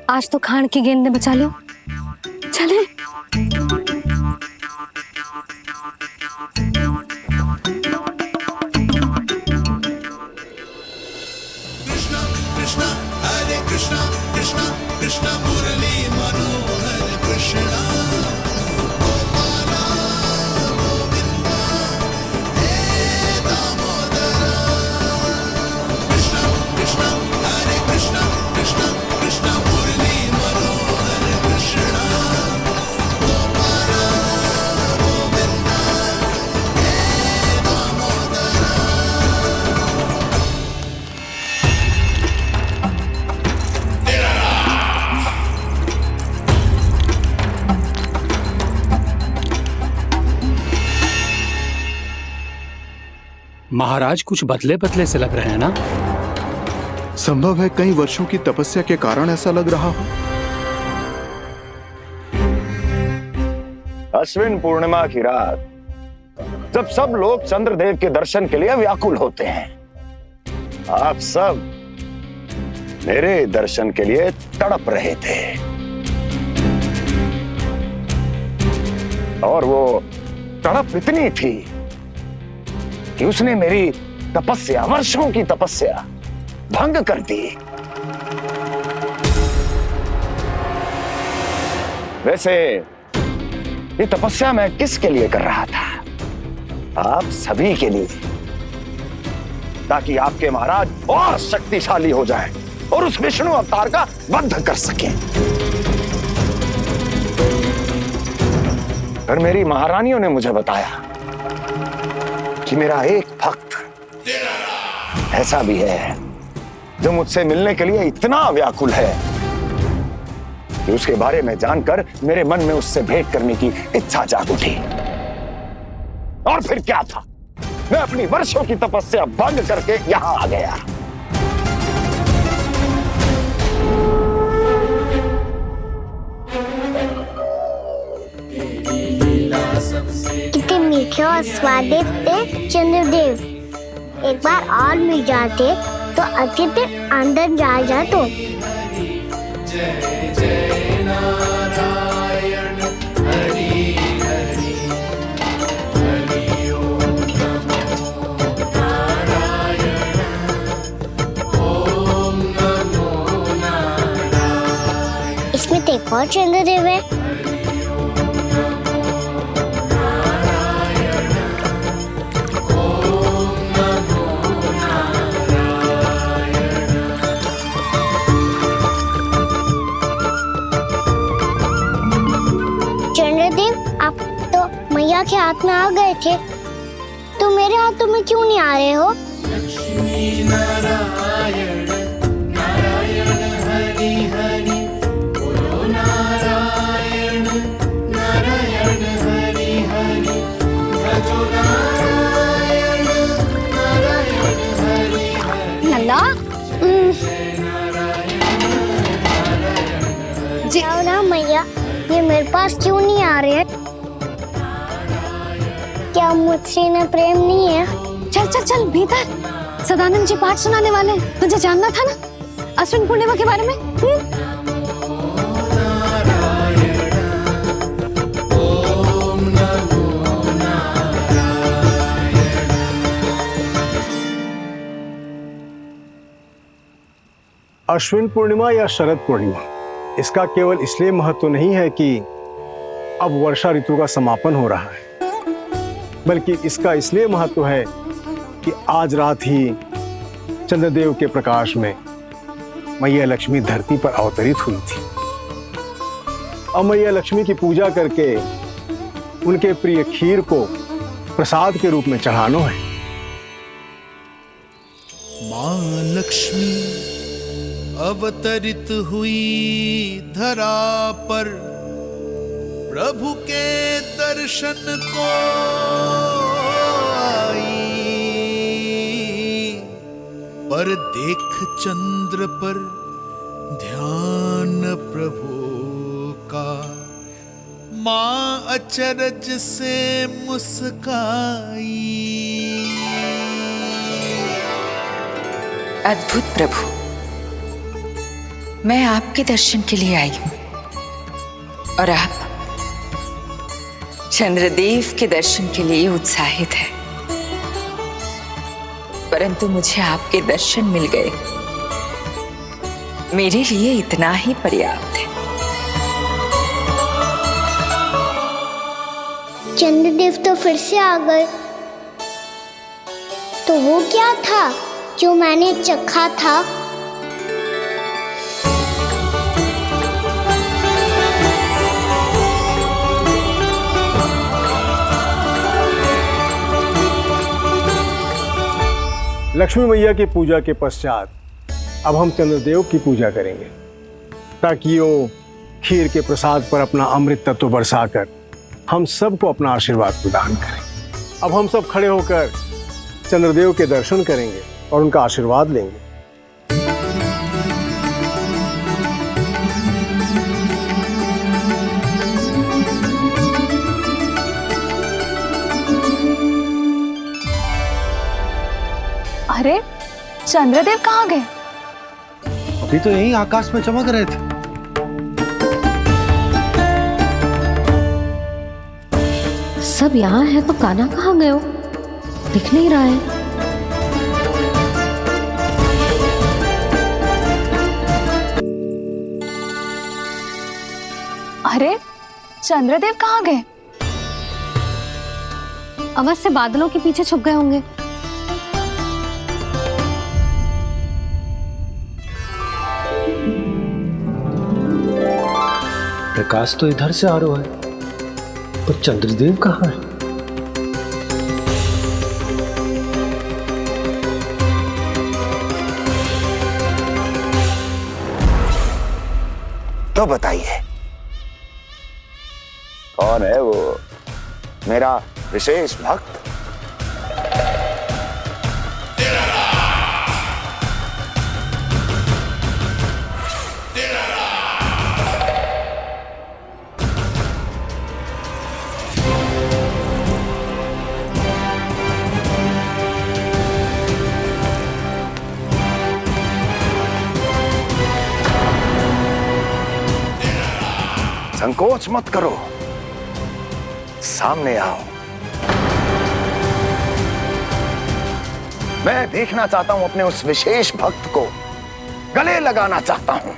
आज तो खान की गेंद ने बचा लो। चले। महाराज कुछ बदले बदले से लग रहे हैं ना? संभव है कई वर्षों की तपस्या के कारण ऐसा लग रहा हो। अश्विन पूर्णिमा की रात, जब सब लोग चंद्रदेव के दर्शन के लिए व्याकुल होते हैं, आप सब मेरे दर्शन के लिए तड़प रहे थे। और वो तड़प इतनी थी कि उसने मेरी तपस्या, वर्षों की तपस्या भंग कर दी। वैसे ये तपस्या मैं किसके लिए कर रहा था? आप सभी के लिए, ताकि आपके महाराज और शक्तिशाली हो जाएं और उस विष्णु अवतार का वध कर सकें। पर मेरी महारानियों ने मुझे बताया कि मेरा एक भक्त ऐसा भी है जो मुझसे मिलने के लिए इतना व्याकुल है कि उसके बारे में जानकर मेरे मन में उससे भेंट करने की इच्छा जाग उठी। और फिर क्या था, मैं अपनी वर्षों की तपस्या भंग करके यहां आ गया। कितने मीठे और स्वादिष्ट थे चंद्रदेव। एक बार और मिल जाते तो अच्छे से अंदर जा तो। जय जय नारायण हरि हरि हरि ओम नमो नारायण ओम नमो नारायण। इसमें तो एक और चंद्रदेव है। हरि ओम नमो मैया के हाथ में आ गए थे, तो मेरे हाथों में क्यों नहीं आ रहे हो? लक्ष्मी नारायण नारायण हरि हरि बोलो नारायण नारायण हरि हरि भजो नारायण नारायण हरि हरि। नंदा जी ना मैया, ये मेरे पास क्यों नहीं आ रहे हैं? क्या मुझसे इन्हें प्रेम नहीं है? चल चल चल भीतर, सदानंद जी पाठ सुनाने वाले हैं। तुझे जानना था ना अश्विन पूर्णिमा के बारे में? अश्विन पूर्णिमा या शरद पूर्णिमा, इसका केवल इसलिए महत्व नहीं है कि अब वर्षा ऋतु का समापन हो रहा है, बल्कि इसका इसलिए महत्व है कि आज रात ही चंद्रदेव के प्रकाश में मैया लक्ष्मी धरती पर अवतरित हुई थी। अब मैया लक्ष्मी की पूजा करके उनके प्रिय खीर को प्रसाद के रूप में चढ़ाना है। माँ लक्ष्मी अवतरित हुई धरा पर, प्रभु के दर्शन को आई, पर देख चंद्र पर ध्यान प्रभु का, माँ अचरज से मुस्काई। अद्भुत प्रभु, मैं आपके दर्शन के लिए आई हूं और आप चंद्रदेव के दर्शन के लिए उत्साहित है, परंतु मुझे आपके दर्शन मिल गए, मेरे लिए इतना ही पर्याप्त है। चंद्रदेव तो फिर से आ गए, तो वो क्या था जो मैंने चखा था? लक्ष्मी मैया की पूजा के पश्चात अब हम चंद्रदेव की पूजा करेंगे, ताकि वो खीर के प्रसाद पर अपना अमृत तत्व बरसाकर हम सबको अपना आशीर्वाद प्रदान करें। अब हम सब खड़े होकर चंद्रदेव के दर्शन करेंगे और उनका आशीर्वाद लेंगे। अरे चंद्रदेव कहाँ गए? अभी तो यही आकाश में चमक रहे थे। सब यहाँ है तो कान्हा कहाँ गए हो? दिख नहीं रहा है। अरे चंद्रदेव कहाँ गए? अवश्य बादलों के पीछे छुप गए होंगे। प्रकाश तो इधर से आ रहा है, पर चंद्रदेव कहाँ है? तो बताइए कौन है वो मेरा विशेष भक्त? संकोच मत करो, सामने आओ। मैं देखना चाहता हूं अपने उस विशेष भक्त को, गले लगाना चाहता हूं।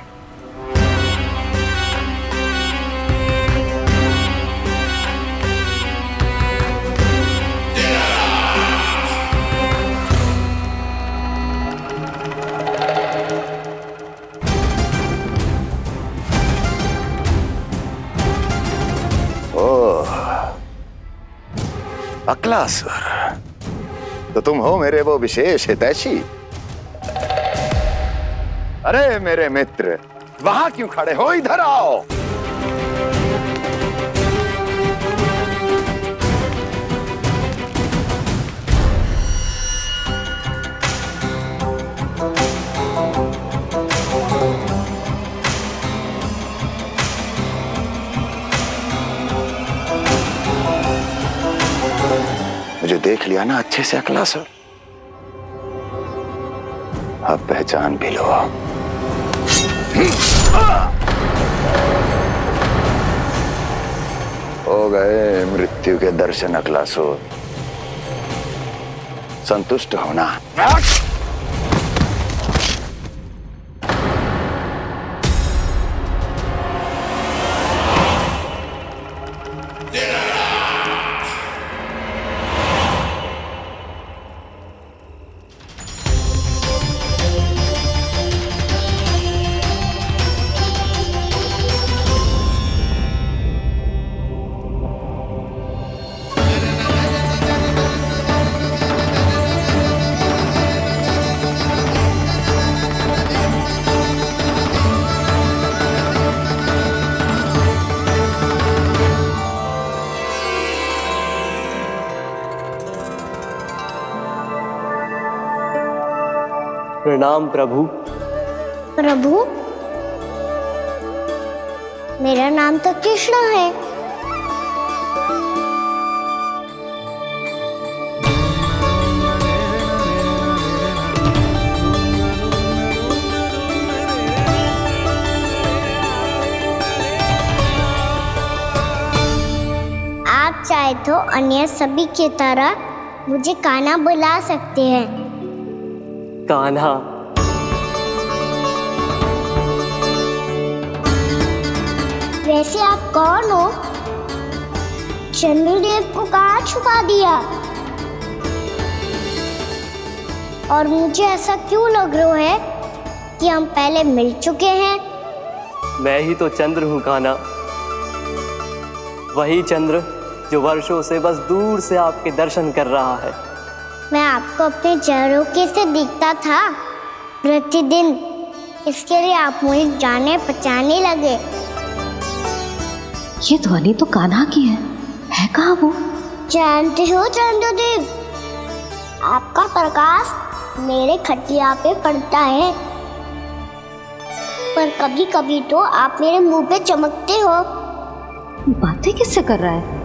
अकलासुर, तो तुम हो मेरे वो विशेष हितैषी। अरे मेरे मित्र, वहां क्यों खड़े हो, इधर आओ। मुझे देख लिया ना अच्छे से अकलासुर, अब पहचान भी लो। हो गए मृत्यु के दर्शन अकलासुर, संतुष्ट होना। प्रणाम प्रभु। प्रभु, मेरा नाम तो कृष्ण है। आप चाहे तो अन्य सभी की तरह मुझे कान्हा बुला सकते हैं। कान्हा? वैसे आप कौन हो? चंद्रदेव को कहाँ छुपा दिया? और मुझे ऐसा क्यों लग रहा है कि हम पहले मिल चुके हैं? मैं ही तो चंद्र हूँ कान्हा, वही चंद्र जो वर्षों से बस दूर से आपके दर्शन कर रहा है। मैं आपको अपने झरोखे से दिखता था प्रतिदिन, इसके लिए आप मुझे जाने पहचाने लगे। ये ध्वनि तो कान्हा की है कहाँ वो? जानते हो चंद्रदेव, आपका प्रकाश मेरे खटिया पे पड़ता है, पर कभी कभी तो आप मेरे मुंह पे चमकते हो। बातें किससे कर रहा है?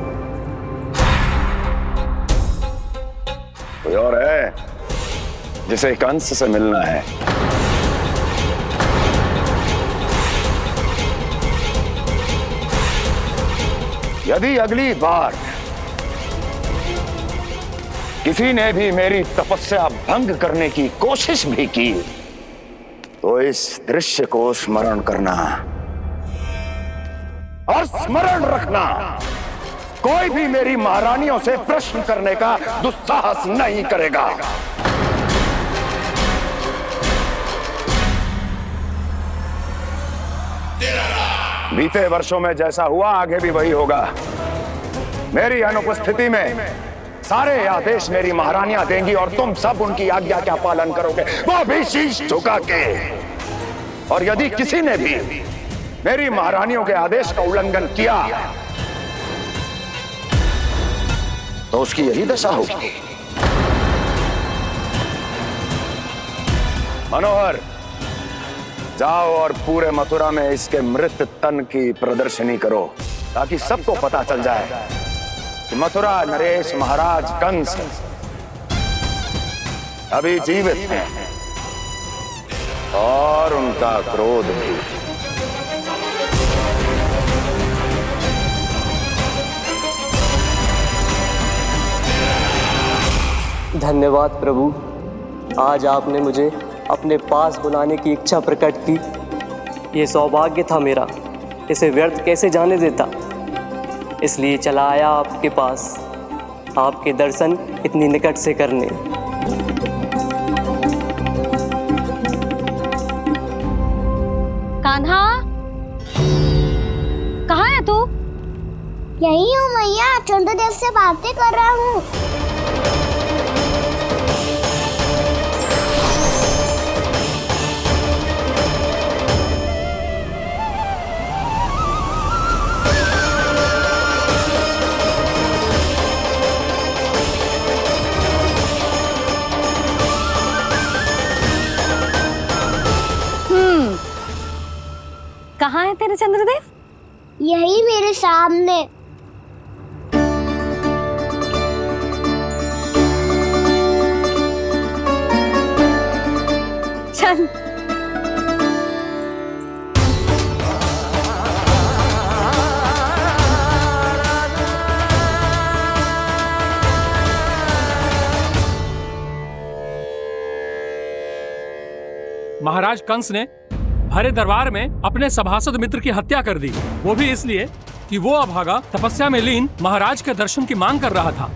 कोई और है जिसे कंस से मिलना है? यदि अगली बार किसी ने भी मेरी तपस्या भंग करने की कोशिश भी की तो इस दृश्य को स्मरण करना और स्मरण रखना, कोई भी मेरी महारानियों से प्रश्न करने का दुस्साहस नहीं करेगा। बीते वर्षों में जैसा हुआ आगे भी वही होगा। मेरी अनुपस्थिति में सारे आदेश मेरी महारानियां देंगी और तुम सब उनकी आज्ञा का पालन करोगे, वो भी शीश झुका के। और यदि किसी ने भी मेरी महारानियों के आदेश का उल्लंघन किया तो उसकी यही दशा होगी। मनोहर, जाओ और पूरे मथुरा में इसके मृत तन की प्रदर्शनी करो ताकि सबको पता चल जाए कि मथुरा नरेश महाराज कंस अभी जीवित हैं और उनका क्रोध भी। धन्यवाद प्रभु, आज आपने मुझे अपने पास बुलाने की इच्छा प्रकट की। ये सौभाग्य था मेरा, इसे व्यर्थ कैसे जाने देता। इसलिए चला आया आपके पास, आपके दर्शन इतनी निकट से करने। कान्हा, कहाँ है तू? यही हूँ मैया, चंद्रदेव से बातें कर रहा हूँ। कहाँ है तेरे चंद्रदेव? यही मेरे सामने। चल। महाराज कंस ने भरे दरबार में अपने सभासद मित्र की हत्या कर दी, वो भी इसलिए कि वो अभागा तपस्या में लीन महाराज के दर्शन की मांग कर रहा था।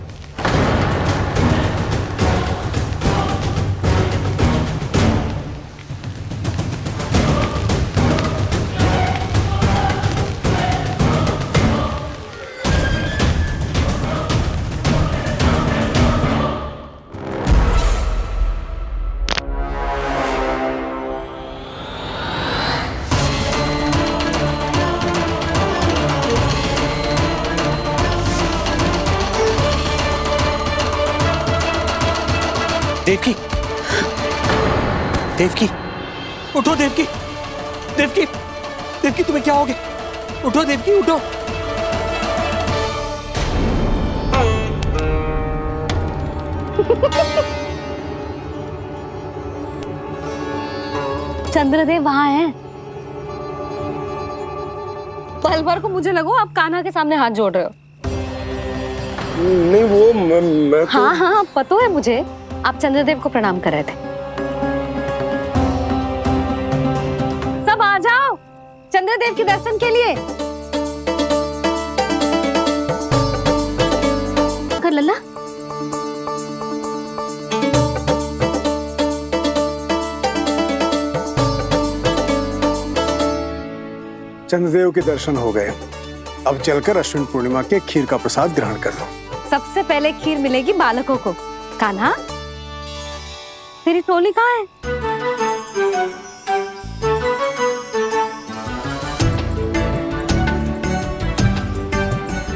देवकी, देवकी, उठो देवकी, देवकी, देवकी तुम्हें क्या हो गया? उठो देवकी, उठो। चंद्रदेव वहां हैं। पल भर को मुझे लगो आप कान्हा के सामने हाथ जोड़ रहे हो। नहीं वो मैं तो... हाँ हाँ पता है मुझे, आप चंद्रदेव को प्रणाम कर रहे थे। सब आ जाओ चंद्रदेव के दर्शन के लिए। कर लल्ला। चंद्रदेव के दर्शन हो गए, अब चलकर अश्विन पूर्णिमा के खीर का प्रसाद ग्रहण कर लो। सबसे पहले खीर मिलेगी बालकों को। कान्हा, तेरी टोली कहाँ है?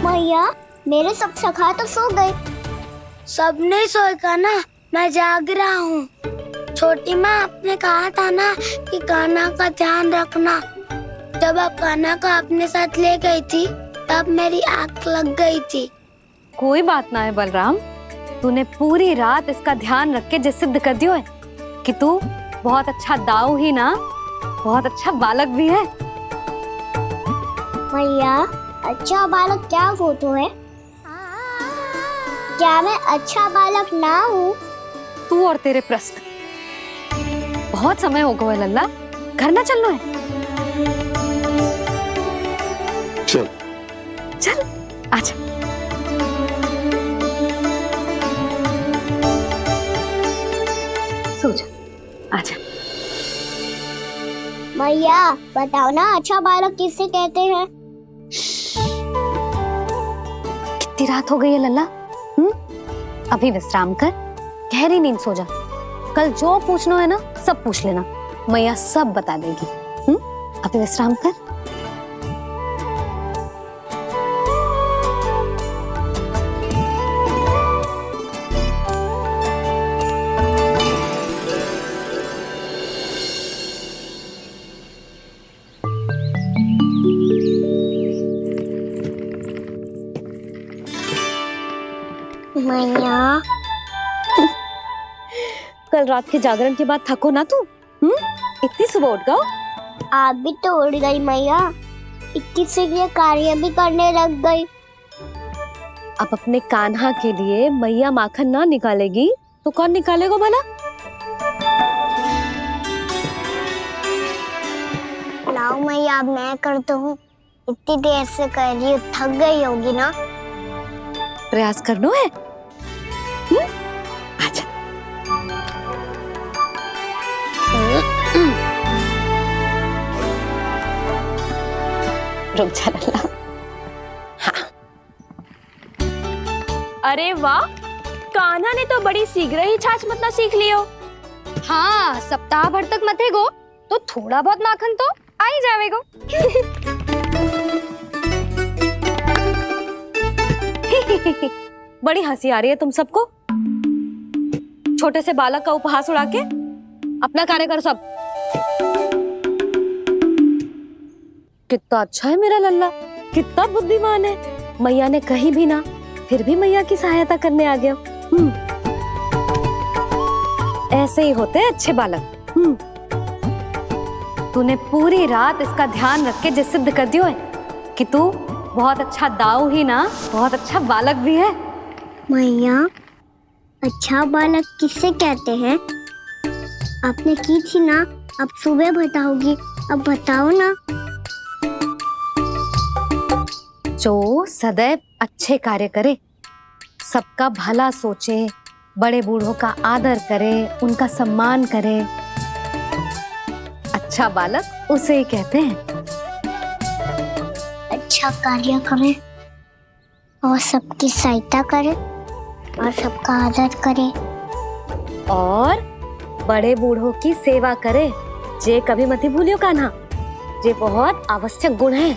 मैया, मेरे सब सखा तो सो गए। सब नहीं सोए का ना, मैं जाग रहा हूँ। छोटी माँ, आपने कहा था ना कि कान्हा का ध्यान रखना। जब आप कान्हा को अपने साथ ले गई थी, तब मेरी आँख लग गई थी। कोई बात ना है बलराम, तूने पूरी रात इसका ध्यान रख के जो सिद्ध कर दियो है कि तू बहुत अच्छा दाऊ ही ना, बहुत अच्छा बालक भी है। मैया, अच्छा बालक क्या फोटो है? क्या मैं अच्छा बालक ना हूँ? तू और तेरे प्रश्न। बहुत समय हो गया लल्ला, घर ना चलना है। चल चल आजा। सो जा, आजा। मैया, बताओ ना अच्छा बालक किससे कहते हैं? कितनी रात हो गई है लल्ला? अभी विश्राम कर, गहरी नींद सो जा। कल जो पूछना है ना सब पूछ लेना, मैया सब बता देगी। अभी विश्राम कर। मैया, कल रात के जागरण के बाद थको ना तू? इतनी सुबह उठ गओ? आप भी तो उठ गई मैया, इतनी से ये कार्य भी करने लग गई। अब अपने कान्हा के लिए मैया माखन ना निकालेगी तो कौन निकालेगा भला? लाओ मैया, अब मैं करता हूँ। इतनी देर से कर रही हूँ, थक गई होगी ना? प्रयास करना है। आजा। रुक जा लल्ला। हाँ अरे वाह, कान्हा ने तो बड़ी शीघ्र ही छाछ मतना सीख लियो। हाँ, सप्ताह भर तक मतेगो तो थोड़ा बहुत माखन तो आ ही जावेगो। बड़ी हंसी आ रही है तुम सबको। छोटे से बालक का उपहास उड़ा के अपना कार्य करो सब। कितना अच्छा है मेरा लल्ला, कितना बुद्धिमान है। मैया ने कही भी ना, फिर भी मैया की सहायता करने आ गया। ऐसे ही होते हैं अच्छे बालक। तूने पूरी रात इसका ध्यान रख के जिस सिद्ध कर दियो है कि तू बहुत अच्छा दाऊ ही ना, बहुत अच्छा बालक भी है। मैया, अच्छा बालक किससे कहते हैं? आपने की थी ना, अब सुबह बताओगी, अब बताओ ना। जो सदैव अच्छे कार्य करे, सबका भला सोचे, बड़े बूढ़ों का आदर करे, उनका सम्मान करे, अच्छा बालक उसे ही कहते हैं। अच्छा कार्य करे और सबकी सहायता करे और सबका आदर करे और बड़े बूढ़ों की सेवा करे। जे कभी मत भूलियो कान्हा, जे बहुत आवश्यक गुण है।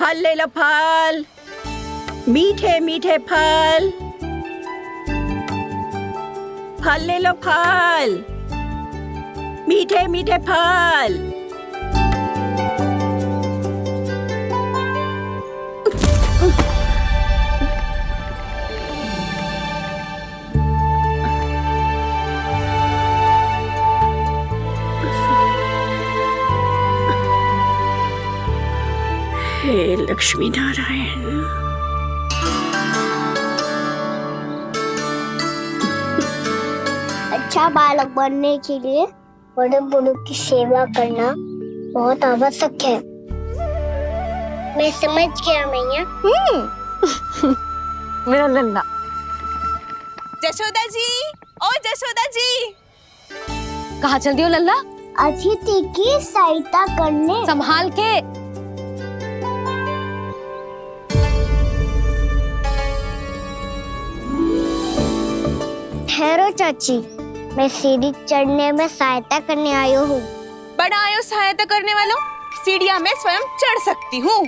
फल ले लो, फल, मीठे मीठे फल। फल ले लो, फल, मीठे मीठे फल। हे लक्ष्मी नारायण। अच्छा बालक बनने के लिए बड़े बूढ़ों की सेवा करना बहुत आवश्यक है। मैं समझ गया मैया। मेरा लल्ला। जशोदा जी, ओ जशोदा जी। कहाँ चल दियो लल्ला? अतिथि की सहायता करने। संभाल के। ठहरो चाची, मैं सीढ़ी चढ़ने में सहायता करने आई हूँ। बड़ा आयो सहायता करने वालों, सीढ़ियाँ मैं स्वयं चढ़ सकती हूँ।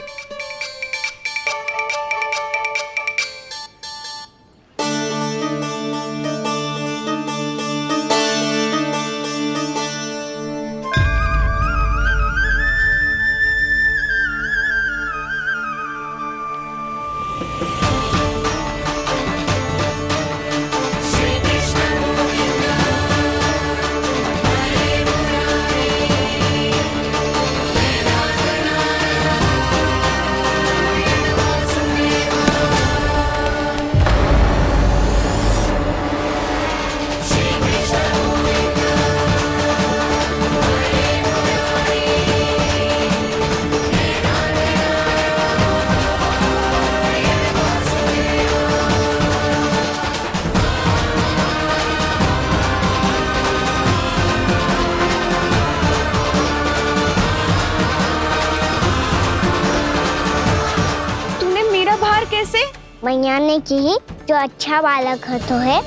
मैया ने की जो अच्छा बालक होतो है,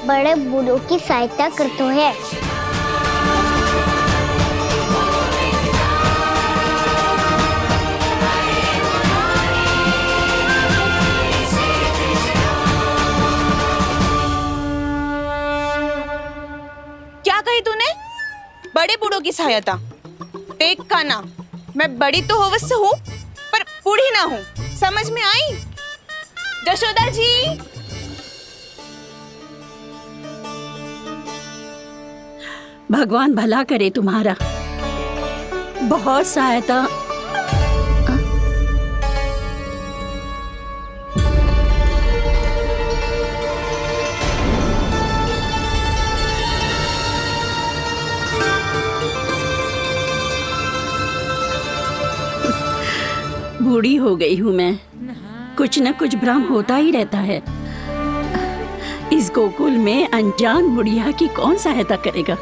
बड़े बूढ़ों की सहायता करतो है। क्या कही तूने? बड़े बूढ़ों की सहायता? देख कान्हा, मैं बड़ी तो अवश्य हूँ पर बूढ़ी ना हूँ, समझ में आई? जशोदा जी। भगवान भला करे तुम्हारा। बहुत सहायता। बूढ़ी हो गई हूँ मैं, कुछ न कुछ भ्रम होता ही रहता है। इस गोकुल में अनजान बुढ़िया की कौन सहायता करेगा?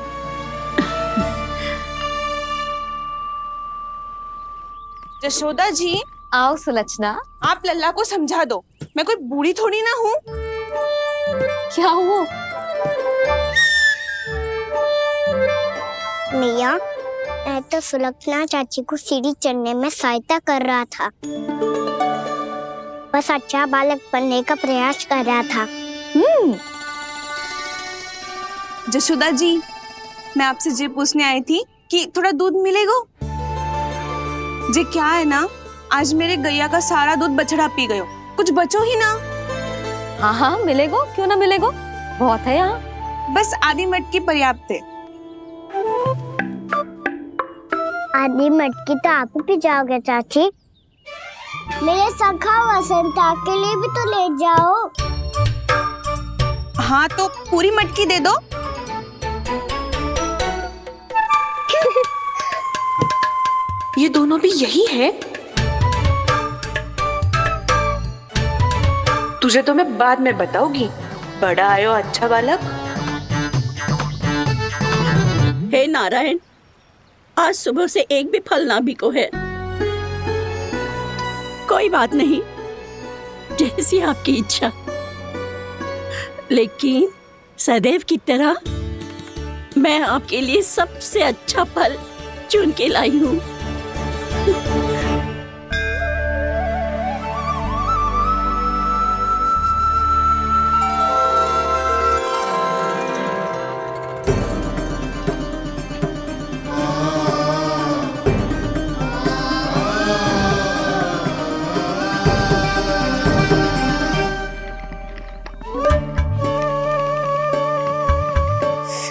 जशोदा जी, आओ सुलक्षणा। आप लल्ला को समझा दो, मैं कोई बूढ़ी थोड़ी ना हूँ। क्या हुआ? मैया, मैं तो सुलक्षणा चाची को सीढ़ी चढ़ने में सहायता कर रहा था, बस अच्छा बालक बनने का प्रयास कर रहा था। जशोदा जी, मैं आपसे ये पूछने आई थी कि थोड़ा दूध मिलेगा? जी क्या है ना, आज मेरे गैया का सारा दूध बछड़ा पी गयो, कुछ बचो ही ना। हाँ हाँ मिलेगो, क्यों ना मिलेगो, बहुत है यहाँ। बस आधी मटकी पर्याप्त है। आधी मटकी तो आप ही पी जाओगे चाची, मेरे सखा वसंता के लिए भी तो ले जाओ। हाँ तो पूरी मटकी दे दो। ये दोनों भी यही है? तुझे तो मैं बाद में बताऊंगी, बड़ा आयो अच्छा बालक। हे नारायण, आज सुबह से एक भी फल ना बिको है। कोई बात नहीं, जैसी आपकी इच्छा, लेकिन सदैव की तरह मैं आपके लिए सबसे अच्छा फल चुन के लाई हूँ।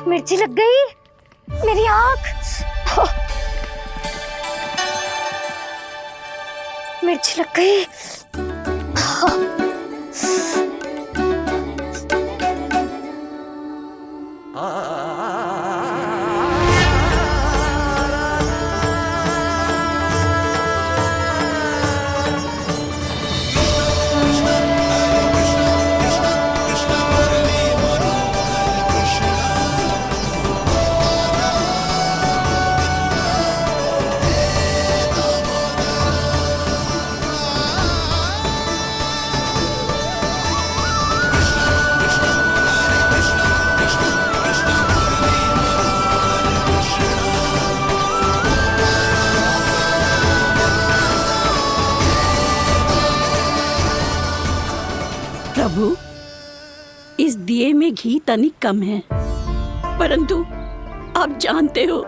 मिर्ची लग गई मेरी आँख। मिर्ची लग गई। प्रभु, इस दिए में घी तनिक कम है, परंतु आप जानते हो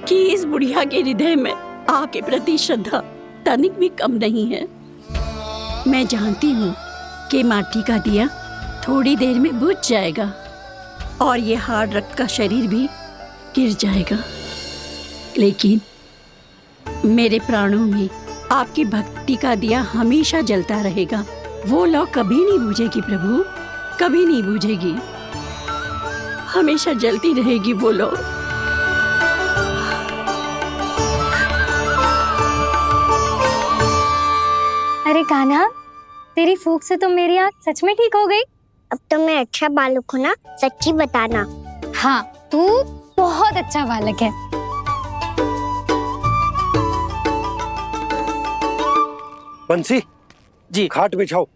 कि इस बुढ़िया के हृदय में आपके प्रति श्रद्धा तनिक भी कम नहीं है। मैं जानती हूँ कि माटी का दिया थोड़ी देर में बुझ जाएगा और ये हार्ड रक्त का शरीर भी गिर जाएगा, लेकिन मेरे प्राणों में आपकी भक्ति का दिया हमेशा जलता रहेगा। वो लौ कभी नहीं बुझेगी प्रभु, कभी नहीं बुझेगी, हमेशा जलती रहेगी वो लौ। अरे कान्हा, तेरी फूंक से तो मेरी आँख सच में ठीक हो गई। अब तो मैं अच्छा बालक हूँ ना, सच्ची बताना। हाँ, तू बहुत अच्छा बालक है। बंसी जी, खाट बिछाओ।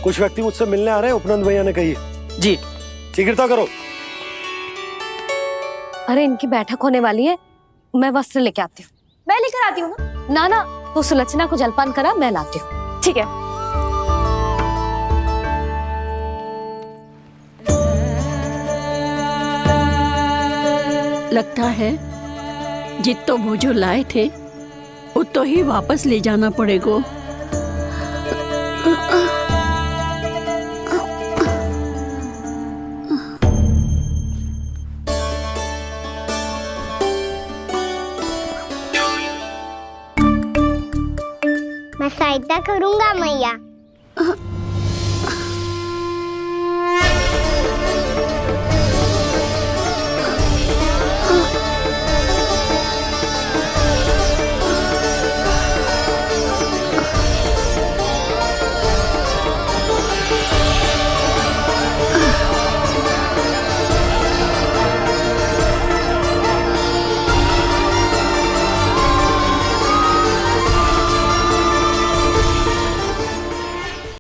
कुछ व्यक्ति मुझसे मिलने आ रहे हैं, उपनंद भैया ने कही जी। शीघ्रता करो। अरे इनकी बैठक होने वाली है, मैं वस्त्र लेके आती हूँ। मैं लेकर आती हूँ ना। ना तू सुलक्षणा को जलपान करा, मैं लाती हूँ। ठीक है। लगता है जितो वो जो लाए थे उतो ही वापस ले जाना पड़ेगा। मैं सहायता करूंगा मैया।